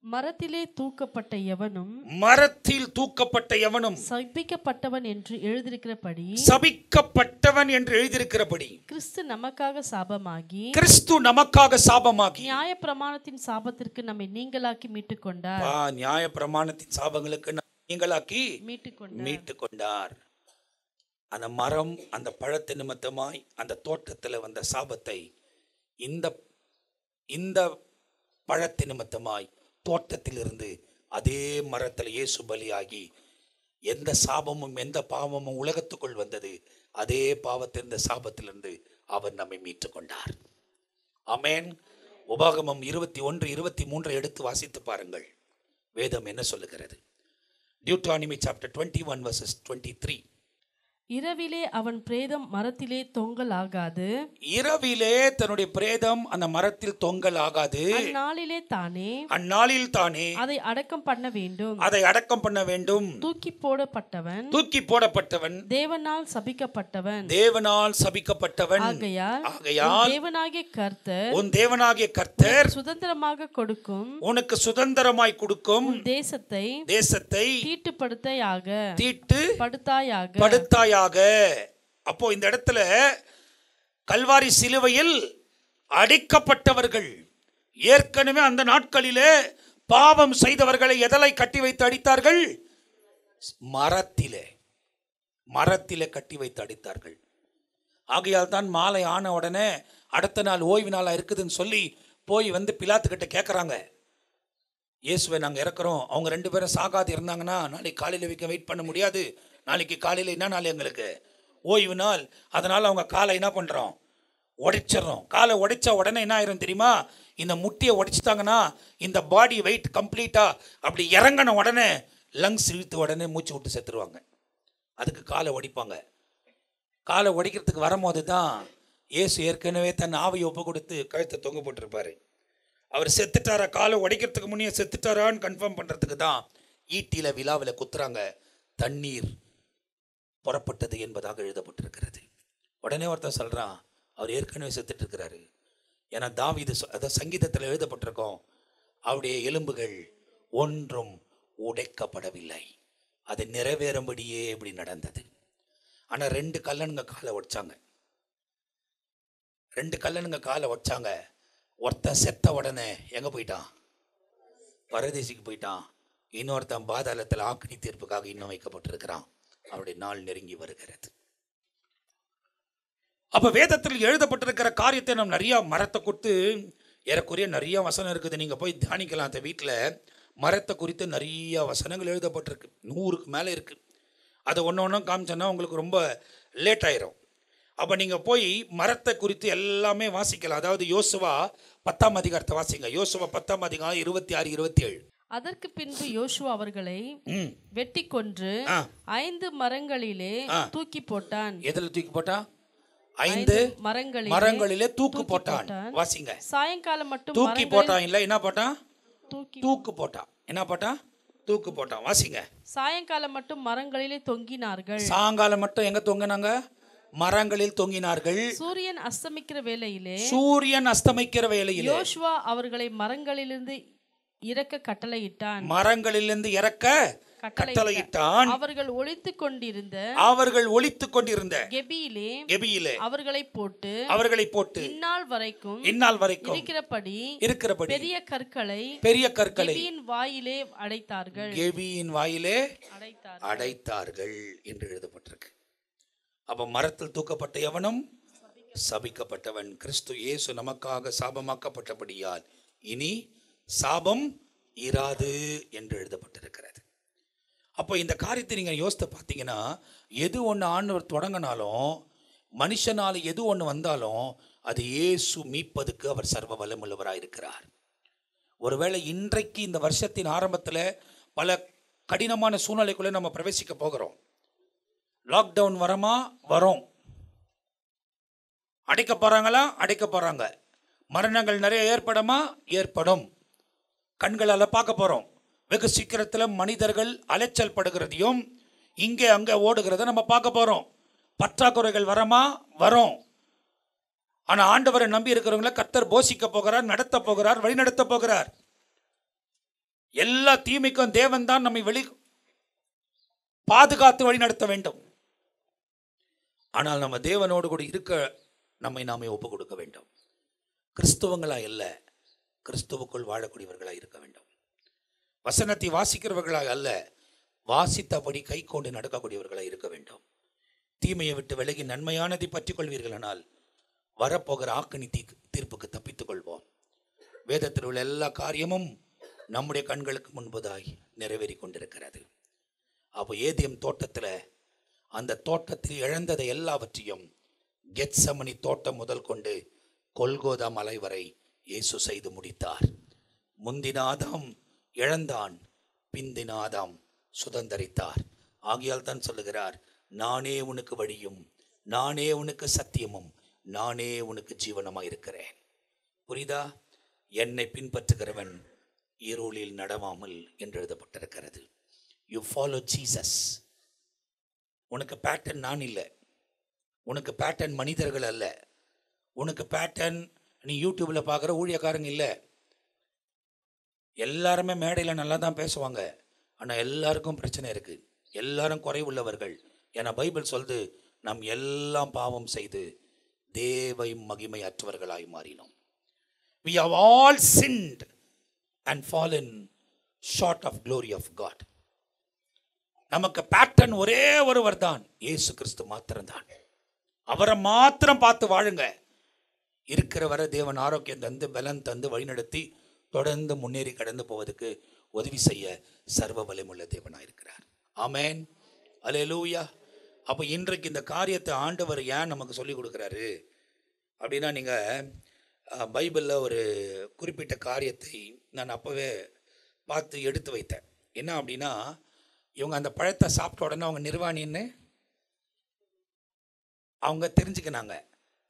மரத்திலே தூக்கப்பட்ட எவனும், மரத்தில் தூக்கப்பட்ட எவனும் சபிக்கப்பட்டவன் என்று எழுதியிருக்கிறபடி, சபிக்கப்பட்டவன் என்று எழுதியிருக்கிறபடி கிறிஸ்து நமக்காக சாபமாகி, கிறிஸ்து நமக்காக சாபமாகி நியாயப்பிரமாணத்தின் சாபத்திற்கு நம்மை நீங்களாக்கி மீட்டுக் கொண்டார். நியாயப்பிரமாணத்தின் சாபங்களுக்கு நீங்களாக்கி மீட்டு கொண்டார். அந்த மரம், அந்த பழத்து நிமித்தமாய் அந்த தோட்டத்தில் வந்த சாபத்தை இந்த பழத்து நிமித்தமாய் தோட்டத்திலிருந்து அதே மரத்தில் இயேசு பலியாகி எந்த சாபமும் எந்த பாவமும் உலகத்துக்குள் வந்தது, அதே பாவத்திலிருந்து சாபத்திலிருந்து அவர் நம்மை மீட்டு கொண்டார். ஆமென். உபாகமம் 21:23 எடுத்து வாசித்து பாருங்கள். வேதம் என்ன சொல்லுகிறது? Deuteronomy chapter 21 verses 23. இரவிலே அவன் பிரேதம் மரத்திலே தொங்கல் ஆகாது, இரவிலே தன்னுடைய பிரேதம் அந்த மரத்தில் தொங்கல் ஆகாது, அந்நாளில் தானே அதை அடக்கம் பண்ண வேண்டும், அதை அடக்கம் பண்ண வேண்டும். தூக்கி போடப்பட்டவன் தேவனால் சபிக்கப்பட்டவன். ஆகையால் உன் தேவனாகிய கர்த்தர் சுதந்திரமாக கொடுக்கும், உனக்கு சுதந்திரமாய் கொடுக்கும் தேசத்தை தீட்டுப்படுத்தாயாக. அப்போ இந்த இடத்துல கல்வாரி சிலுவையில் அடிக்கப்பட்டவர்கள் ஏற்கனவே அந்த நாட்களிலே பாவம் செய்தவர்களை எதலை கட்டி வைத்து அடித்தார்கள்? மரத்திலே கட்டி வைத்து அடித்தார்கள். ஆகையால் தான் மாலை ஆன உடனே அடுத்த நாள் ஓய்வு நாளா இருக்குதுன்னு சொல்லி போய் வந்து பிலாத்துக்கிட்ட கேட்குறாங்க, இயேசுவை நாங்கள் இறக்குறோம், அவங்க 2 பேரும் சாகாது இருந்தாங்கன்னா நாளைக்கு காலையில் வைக்க வெயிட் பண்ண முடியாது, நாளைக்கு காலையில் என்ன நாள் எங்களுக்கு ஓய்வு நாள், அதனால் அவங்க காலை என்ன பண்ணுறோம், உடைச்சிட்றோம். காலை உடைச்ச உடனே என்ன ஆயிரும் தெரியுமா? இந்த முட்டியை உடைச்சிட்டாங்கன்னா இந்த பாடி வெயிட் கம்ப்ளீட்டாக அப்படி இறங்கின உடனே லங்ஸ் இழுத்து உடனே மூச்சு விட்டு செத்துருவாங்க. அதுக்கு காலை உடைப்பாங்க. காலை உடைக்கிறதுக்கு வரும்போது தான் இயேசு ஏற்கனவே தன் ஆவியை ஒப்பு கொடுத்து கழுத்தை தொங்க போட்டிருப்பாரு. அவர் செத்துட்டாரா, காலை உடைக்கிறதுக்கு முன்னே செத்துட்டாரான்னு கன்ஃபார்ம் பண்ணுறதுக்கு தான் ஈட்டியில் விழாவில் குத்துறாங்க. தண்ணீர் புறப்பட்டது என்பதாக எழுதப்பட்டிருக்கிறது. உடனே ஒருத்தன் சொல்கிறான், அவர் ஏற்கனவே செத்துட்டு இருக்கிறாரு. ஏன்னா தாவீது அதாவது சங்கீதத்தில் எழுதப்பட்டிருக்கோம், அவருடைய எலும்புகள் ஒன்றும் உடைக்கப்படவில்லை, அது நிறைவேறும்படியே இப்படி நடந்தது. ஆனால் 2 கல்லனுங்க காலை உடைச்சாங்க. 2 கல்லனுங்க காலை உடைச்சாங்க. ஒருத்தன் செத்த உடனே எங்கே போயிட்டான்? பரதேசிக்கு போயிட்டான். இன்னொருத்தன் பாதாளத்தில் ஆக்கினி தீர்ப்புக்காக இன்னும் வைக்கப்பட்டிருக்கிறான். அவருடைய நாள் நெருங்கி வருகிறது. அப்போ வேதத்தில் எழுதப்பட்டிருக்கிற காரியத்தை நம்ம நிறையா மரத்தை கொடுத்து ஏறக்குறைய நிறைய வசனம் இருக்குது. நீங்கள் போய் தியானிக்கலாம். அந்த வீட்டில் மரத்தை குறித்து நிறைய வசனங்கள் எழுதப்பட்டிருக்கு. 100க்கு மேலே இருக்குது. அதை ஒன்று காமிச்சோன்னா உங்களுக்கு ரொம்ப லேட் ஆயிரும். அப்போ நீங்கள் போய் மரத்தை குறித்து எல்லாமே வாசிக்கலாம். அதாவது யோசுவா 10ஆம் அதிகாரத்தை வாசிங்க. யோசுவா 10ஆம் அதிகாரம் 26, 27. அதற்கு பின்பு யோசுவா அவர்களை வெட்டி கொன்று 5 மரங்களிலே தூக்கி போட்டான். எதில் தூக்கி போட்டான்? 5 மரங்களிலே தூக்கு போட்டான். வாசிங்க. சாயங்காலம் மட்டும் தூக்கி போட்டான். இல்லை என்ன போட்டான்? தூக்கு போட்டான். என்ன போட்டான்? தூக்கு போட்டான். வாசிங்க. சாயங்காலம் மட்டும் மரங்களிலே தொங்கினார்கள். சாயங்காலம் மட்டும் எங்க தொங்கினாங்க? மரங்களில் தொங்கினார்கள். சூரியன் அஸ்தமிக்கிற வேளையிலே யோசுவா அவர்களை மரங்களிலிருந்து இறக்க கட்டளையிட்டான். மரங்களிலிருந்து இறக்க கட்டளையிட்டான். அவர்கள் ஒளித்துக் கொண்டிருந்த கெபியிலே அவர்களை போட்டு இந்நாள் வரைக்கும் இருக்கிறபடி பெரிய கற்களை கெபியின் வாயிலே அடைத்தார்கள் என்று எழுதப்பட்டிருக்கு. அப்ப மரத்தில் தூக்கப்பட்ட எவனும் சபிக்கப்பட்டவன். கிறிஸ்து இயேசு நமக்காக சாபமாக்கப்பட்டபடியால் இனி சாபம் இராது என்று எழுதப்பட்டிருக்கிறது. அப்போ இந்த காரியத்தை நீங்கள் யோசித்து பார்த்தீங்கன்னா, எது ஒன்று ஆண்டவர் தொடங்கினாலும், மனுஷனால் எது ஒன்று வந்தாலும் அது இயேசு மீட்பதுக்கு அவர் சர்வ வல்லமுள்ளவராக இருக்கிறார். ஒருவேளை இன்றைக்கு இந்த வருஷத்தின் ஆரம்பத்தில் பல கடினமான சூழ்நிலைக்குள்ளே நம்ம பிரவேசிக்க போகிறோம். லாக்டவுன் வரும். அடைக்க போகிறாங்க. மரணங்கள் நிறைய ஏற்படும். கண்களால் பார்க்க போகிறோம். வெகு சீக்கிரத்தில் மனிதர்கள் அலைச்சல் படுகிறதையும் இங்கே அங்கே ஓடுகிறத நம்ம பார்க்க போகிறோம். பற்றாக்குறைகள் வரும். ஆனால் ஆண்டவரை நம்பி இருக்கிறவங்கள கர்த்தர் போஷிக்க போகிறார், நடத்த போகிறார், வழிநடத்த போகிறார். எல்லா தீமைக்கும் தேவன் தான் நம்மை பாதுகாத்து வழிநடத்த வேண்டும். ஆனால் நம்ம தேவனோடு கூட இருக்க நாமே ஒப்பு கொடுக்க வேண்டும். கிறிஸ்துவங்களா அல்ல, கிறிஸ்துவுக்குள் வாழக்கூடியவர்களாக இருக்க வேண்டும். வசனத்தை வாசிக்கிறவர்களாக அல்ல, வாசித்தபடி கை கொண்டு நடக்கக்கூடியவர்களாக இருக்க வேண்டும். தீமையை விட்டு விலகி நன்மையானதை பற்றி கொள்வீர்களானால் வரப்போகிற ஆக்கினி தீர்ப்புக்கு தப்பித்துக் கொள்வோம். வேதத்தில் உள்ள எல்லா காரியமும் நம்முடைய கண்களுக்கு முன்பதாய் நிறைவேறி கொண்டிருக்கிறது. அப்போ ஏதேம் தோட்டத்தில், அந்த தோட்டத்தில் இழந்ததை எல்லாவற்றையும் கெத்சமனி தோட்டம் முதல் கொண்டு கொல்கோதா மலை வரை இயேசு செய்து முடித்தார். முந்தின ஆதாம் இழந்தான், பிந்தின ஆதாம் சுதந்தரித்தார். ஆகையால் தான் சொல்லுகிறார், நானே உனக்கு வழியும், நானே உனக்கு சத்தியமும், நானே உனக்கு ஜீவனமாக இருக்கிறேன். புரியுதா? என்னை பின்பற்றுகிறவன் இருளில் நடவாமல் என்று எழுதப்பட்டிருக்கிறது. You follow Jesus. உனக்கு பேட்டர்ன் நான் இல்லை, உனக்கு பேட்டர்ன் மனிதர்கள் அல்ல, உனக்கு பேட்டர்ன் நீ யூடியூப்பில் பார்க்குற ஊழியக்காரங்க இல்லை. எல்லாருமே மேடையில் நல்லா தான் பேசுவாங்க, ஆனால் எல்லாருக்கும் பிரச்சனை இருக்குது, எல்லாரும் குறைவுள்ளவர்கள். ஏன்னா பைபிள் சொல்லுது, நாம் எல்லாம் பாவம் செய்து தேவ மகிமை அற்றவர்களாய் மாறினோம். We have all sinned and fallen short of glory of God. நமக்கு பேட்டர்ன் ஒரே ஒருவர் தான், இயேசு கிறிஸ்து மாத்திரம்தான். அவரை மாத்திரம் பார்த்து வாழுங்க. இருக்கிற வரை தேவன் ஆரோக்கியம் தந்து பலன் தந்து வழிநடத்தி தொடர்ந்து முன்னேறி கடந்து போவதற்கு உதவி செய்ய சர்வ வல்லமையுள்ள தேவனாக இருக்கிறார். ஆமென், அல்லேலூயா. அப்போ இன்றைக்கு இந்த காரியத்தை ஆண்டவர் ஏன் நமக்கு சொல்லி கொடுக்குறாரு அப்படின்னா, நீங்கள் பைபிளில் ஒரு குறிப்பிட்ட காரியத்தை நான் அப்போவே பார்த்து எடுத்து வைத்தேன். என்ன அப்படின்னா, இவங்க அந்த பழத்தை சாப்பிட்ட உடனே அவங்க நிர்வாணின்னு அவங்க தெரிஞ்சுக்கினாங்க.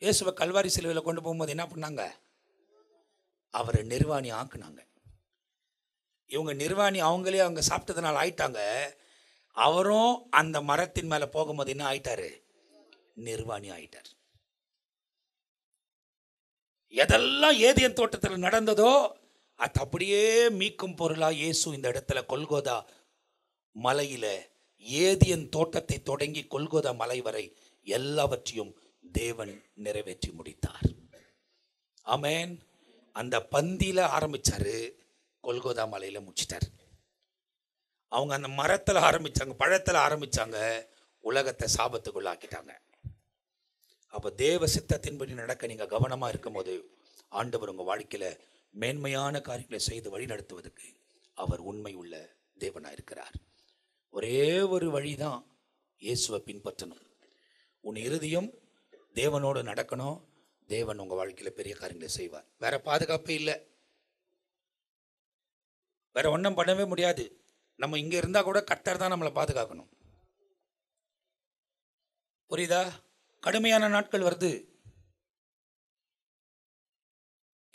இயேசுவை கல்வாரி சிலுவையில் கொண்டு போகும்போது என்ன பண்ணாங்க? அவரை நிர்வாணி ஆக்குனாங்க. இவங்க நிர்வாணி அவங்களே அவங்க சாப்பிட்டதுனால ஆயிட்டாங்க. அவரும் அந்த மரத்தின் மேலே போகும்போது என்ன ஆயிட்டாரு? நிர்வாணி ஆயிட்டார். எதெல்லாம் ஏதேன் தோட்டத்தில் நடந்ததோ அது அப்படியே மீட்கும் பொருளாக இயேசு இந்த இடத்துல கொல்கோதா மலையில ஏதேன் தோட்டத்தை தொடங்கி கொல்கோதா மலை வரை எல்லாவற்றையும் தேவன் நிறைவேற்றி முடித்தார். ஆமென். அந்த பந்தியில ஆரம்பிச்சாரு, கொல்கோதா மலையில முடிச்சிட்டார். அவங்க அந்த மரத்தில் ஆரம்பிச்சாங்க, பழத்தில் ஆரம்பிச்சாங்க, உலகத்தை சாபத்துக்குள்ள ஆக்கிட்டாங்க. அப்போ தேவ சித்தத்தின்படி நடக்க நீங்கள் கவனமாக இருக்கும்போது ஆண்டவர் உங்கள் வாழ்க்கையில் மேன்மையான காரியங்களை செய்து வழி நடத்துவதற்கு அவர் உண்மை உள்ள தேவனாக இருக்கிறார். ஒரே ஒரு வழி தான், இயேசுவை பின்பற்றணும். உன் இருதயம் தேவனோடு நடக்கணும். தேவன் உங்கள் வாழ்க்கையில் பெரிய காரியங்களை செய்வார். வேற பாதுகாப்பே இல்லை, வேற ஒன்றும் பண்ணவே முடியாது. நம்ம இங்கே இருந்தால் கூட கர்த்தர் தான் நம்மளை பாதுகாக்கணும். புரியுதா? கடுமையான நாட்கள் வருது.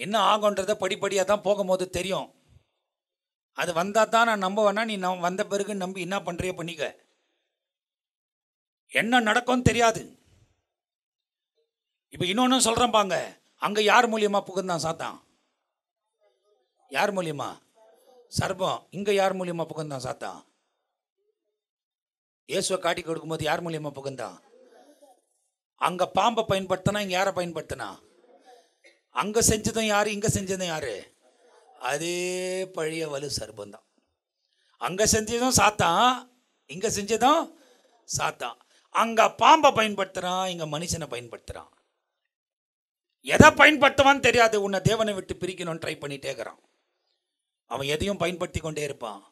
என்ன ஆகுன்றத படிப்படியாக தான் போகும்போது தெரியும். அது வந்தால் தான் நான் நம்பவேனா, நீ வந்த பிறகு நம்பி என்ன பண்ணுறியோ பண்ணிக்க. என்ன நடக்கும்னு தெரியாது. இப்போ இன்னொன்று சொல்கிறேன் பாங்க, அங்கே யார் மூலியமாக புகுந்தான் சாத்தான்? யார் மூலியமா? சர்பம் இங்கே யார் மூலியமாக புகுந்தான்? சாத்தான். இயேசுவை காட்டி கொடுக்கும்போது யார் மூலியமாக புகுந்தான்? அங்கே பாம்பை பயன்படுத்தினா இங்கே யாரை பயன்படுத்தினா? அங்கே செஞ்சதும் யார், இங்கே செஞ்சதும் யார்? அதே பழைய வலு சர்பம் தான். அங்கே செஞ்சதும் சாத்தான், இங்கே செஞ்சதும் சாத்தான். அங்கே பாம்பை பயன்படுத்துகிறான், இங்கே மனுஷனை பயன்படுத்துகிறான். எதை பயன்படுத்துவான்னு தெரியாது. உன்னை தேவனை விட்டு பிரிக்கணும்னு ட்ரை பண்ணிட்டே இருக்கிறான். அவன் எதையும் பயன்படுத்தி கொண்டே இருப்பான்.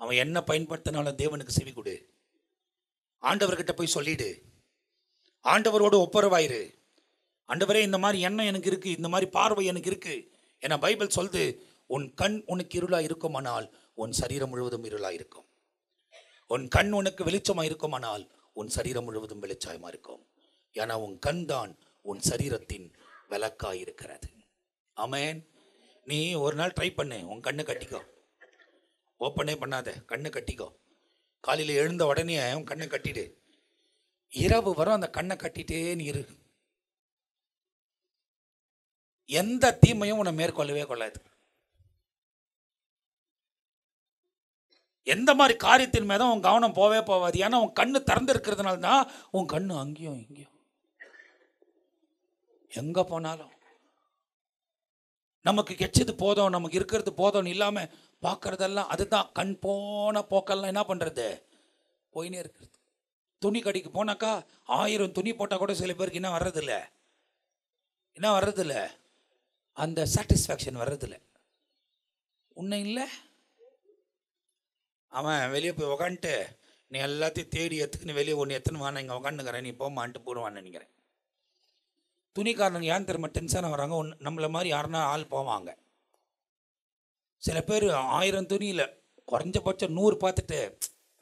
அவன் என்ன பயன்படுத்தினாலும் தேவனுக்கு செவி கொடு. ஆண்டவர்கிட்ட போய் சொல்லிடு. ஆண்டவரோடு ஒப்புரவாயிரு. ஆண்டவரே, இந்த மாதிரி எண்ணம் எனக்கு இருக்கு, இந்த மாதிரி பார்வை எனக்கு இருக்கு. ஏன்னா பைபிள் சொல்லுது, உன் கண் உனக்கு இருளா இருக்குமானால் உன் சரீரம் முழுவதும் இருளா இருக்கும். உன் கண் உனக்கு வெளிச்சமா இருக்குமானால் உன் சரீரம் முழுவதும் வெளிச்சமா இருக்கும். ஏன்னா உன் கண் தான் உன் சரீரத்தின் விளக்காய் இருக்கிறது. ஆமென். நீ ஒரு நாள் ட்ரை பண்ணு, உன் கண்ணை கட்டிக்கோ. ஓப்பனே பண்ணாத, கண்ணை கட்டிக்கோ. காலையில் எழுந்த உடனே உன் கண்ணை கட்டிடு. இரவு வரும் அந்த கண்ணை கட்டிட்டே நீ இரு. எந்த தீமையும் உன்னை மேற்கொள்ளவே கொள்ளாது. எந்த மாதிரி காரியத்தின் மேலும் உன் கவனம் போவே போவாது. ஏன்னா உன் கண்ணு திறந்து இருக்கிறதுனால தான் உன் கண்ணு அங்கேயும் இங்கேயும் எங்கே போனாலும் நமக்கு கெச்சது போதும், நமக்கு இருக்கிறது போதும்னு இல்லாமல் பார்க்குறதெல்லாம் அதுதான். கண் போன போக்கெல்லாம் என்ன பண்ணுறது? போயினே இருக்கிறது. துணி கடைக்கு போனாக்கா 1000 துணி போட்டால் கூட சில பேருக்கு என்ன வர்றதில்ல, அந்த சாட்டிஸ்ஃபேக்ஷன் வர்றதில்ல. உன்னை இல்லை, அவன் வெளியே போய் உக்காந்துட்டு நீ எல்லாத்தையும் தேடி எடுத்துக்கு வெளியே ஒன்று எத்தனை வாங்க இங்கே உக்காந்துக்கிறேன், நீ போமான்ட்டு போடுவான்னு நினைக்கிறேன். துணிக்காரனுங்க ஏன் திரும்ப டென்ஷனாக வராங்க? நம்மளை மாதிரி யாருன்னா ஆள் போவாங்க. சில பேர் 1000 துணியில் குறைஞ்சபட்சம் 100 பார்த்துட்டு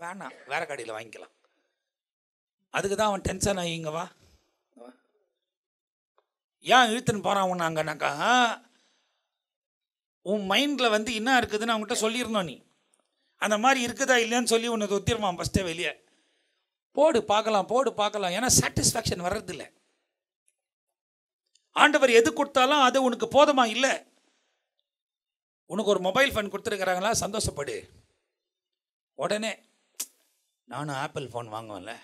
வேணாம் வேற கடையில் வாங்கிக்கலாம். அதுக்கு தான் அவன் டென்ஷன் ஆகி இங்கே வா ஏன் இழுத்துன்னு போகிறான் உன்னாங்கனாக்கா, உன் மைண்டில் வந்து என்ன இருக்குதுன்னு அவங்ககிட்ட சொல்லியிருந்தோம். நீ அந்த மாதிரி இருக்குதா இல்லையான்னு சொல்லி உன்னை ஒத்திருவான் ஃபஸ்ட்டே வெளியே. போடு பார்க்கலாம். ஏன்னா சாட்டிஸ்ஃபேக்ஷன் வர்றதில்லை. ஆண்டவர் எது கொடுத்தாலும் அது உனக்கு போதுமா? இல்லை. உனக்கு ஒரு மொபைல் ஃபோன் கொடுத்துருக்குறாங்களா, சந்தோஷப்படு. உடனே நானும் ஆப்பிள் ஃபோன் வாங்குவேன்ல,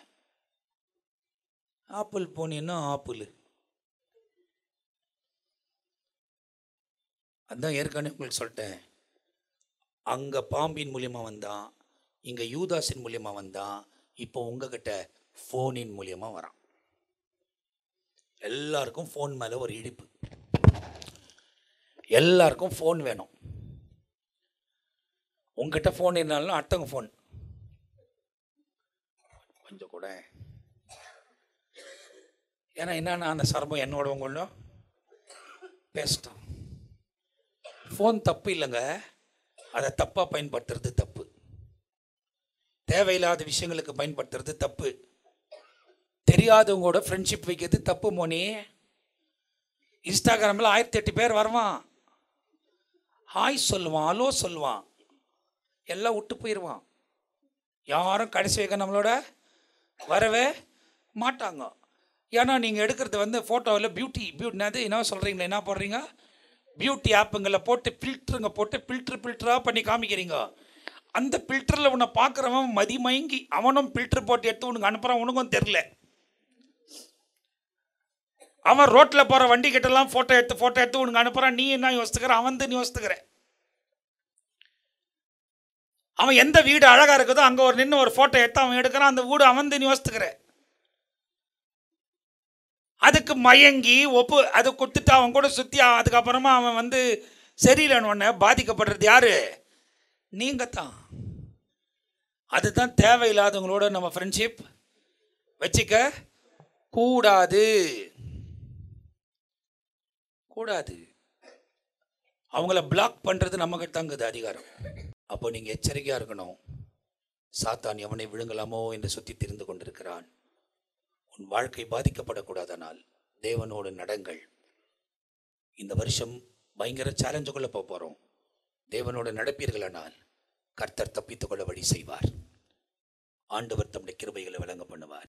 ஆப்பிள் ஃபோன் என்ன ஆப்பிள், அதான் ஏற்கனவே உங்களுக்கு சொல்லிட்டேன். அங்கே பாம்பின் மூலியமாக வந்தான், இங்கே யூதாஸின் மூலியமாக வந்தான், இப்போ உங்ககிட்ட ஃபோனின் மூலியமாக வரான். எல்லாருக்கும் ஃபோன் மேலே ஒரு இடிப்பு. எல்லாருக்கும் ஃபோன் வேணும். உங்ககிட்ட ஃபோன் இருந்தாலும் அடுத்தவங்க ஃபோன் கொஞ்சம் கூட. ஏன்னா என்னன்னா அந்த சர்பம் என்னோட உங்களும் பேசிட்டோம். ஃபோன் தப்பு இல்லைங்க, அதை தப்பாக பயன்படுத்துறது தப்பு. தேவையில்லாத விஷயங்களுக்கு பயன்படுத்துறது தப்பு. தெரியாதவங்களோட ஃப்ரெண்ட்ஷிப் வைக்கிறது தப்பு. மோனி, இன்ஸ்டாகிராமில் 1008 பேர் வருவான், ஹாய் சொல்லுவான், ஹலோ சொல்லுவான், எல்லாம் விட்டு போயிடுவான். யாரும் கடைசி வைக்க நம்மளோட வரவே மாட்டாங்க. ஏன்னா நீங்கள் எடுக்கிறது வந்து ஃபோட்டோவில் பியூட்டினது என்ன சொல்கிறீங்களா, என்ன போடுறீங்க? பியூட்டி ஆப்புங்களை போட்டு ஃபில்டராக பண்ணி காமிக்கிறீங்க. அந்த ஃபில்டரில் உன்னை பார்க்குறவன் மதிமயங்கி அவனும் ஃபில்டர் போட்டு எடுத்து உனக்கு அனுப்புகிறான், உனக்கும் தெரில. அவன் ரோட்டில் போகிற வண்டி கிட்டலாம் ஃபோட்டோ எடுத்து உனக்கு அனுப்புகிறான். நீ என்ன யோசித்துக்கிற? அவன் நீ யோசித்துக்கிற. அவன் எந்த வீடு அழகாக இருக்குதோ அங்கே ஒரு நின்று ஒரு ஃபோட்டோ எடுத்து அவன் எடுக்கிறான், அந்த வீடு அவன் நீ யோசித்துக்கிற. அதுக்கு மயங்கி அதை கொடுத்துட்டு அவன் கூட சுற்றி அதுக்கப்புறமா அவன் வந்து சரியில்லைன்னு ஒன்று பாதிக்கப்படுறது யாரு? நீங்கள் தான். அதுதான் தேவையில்லாதவங்களோட நம்ம ஃப்ரெண்ட்ஷிப் வச்சுக்க கூடாது. அவங்கள பிளாக் பண்ணுறது நம்மகிட்ட தாங்குது அதிகாரம். அப்போ நீங்கள் எச்சரிக்கையாக இருக்கணும். சாத்தான் எவனை விழுங்கலாமோ என்று சுற்றி திரிந்து கொண்டிருக்கிறான். உன் வாழ்க்கை பாதிக்கப்படக்கூடாதனால் தேவனோடு நடங்கள். இந்த வருஷம் பயங்கர சேலஞ்சுக்குள்ளே போகிறோம். தேவனோடு நடப்பீர்களானால் கர்த்தர் தப்பித்துக் கொள்ள வழி செய்வார். ஆண்டவர் தம்முடைய கிருபைகளை வழங்க பண்ணுவார்.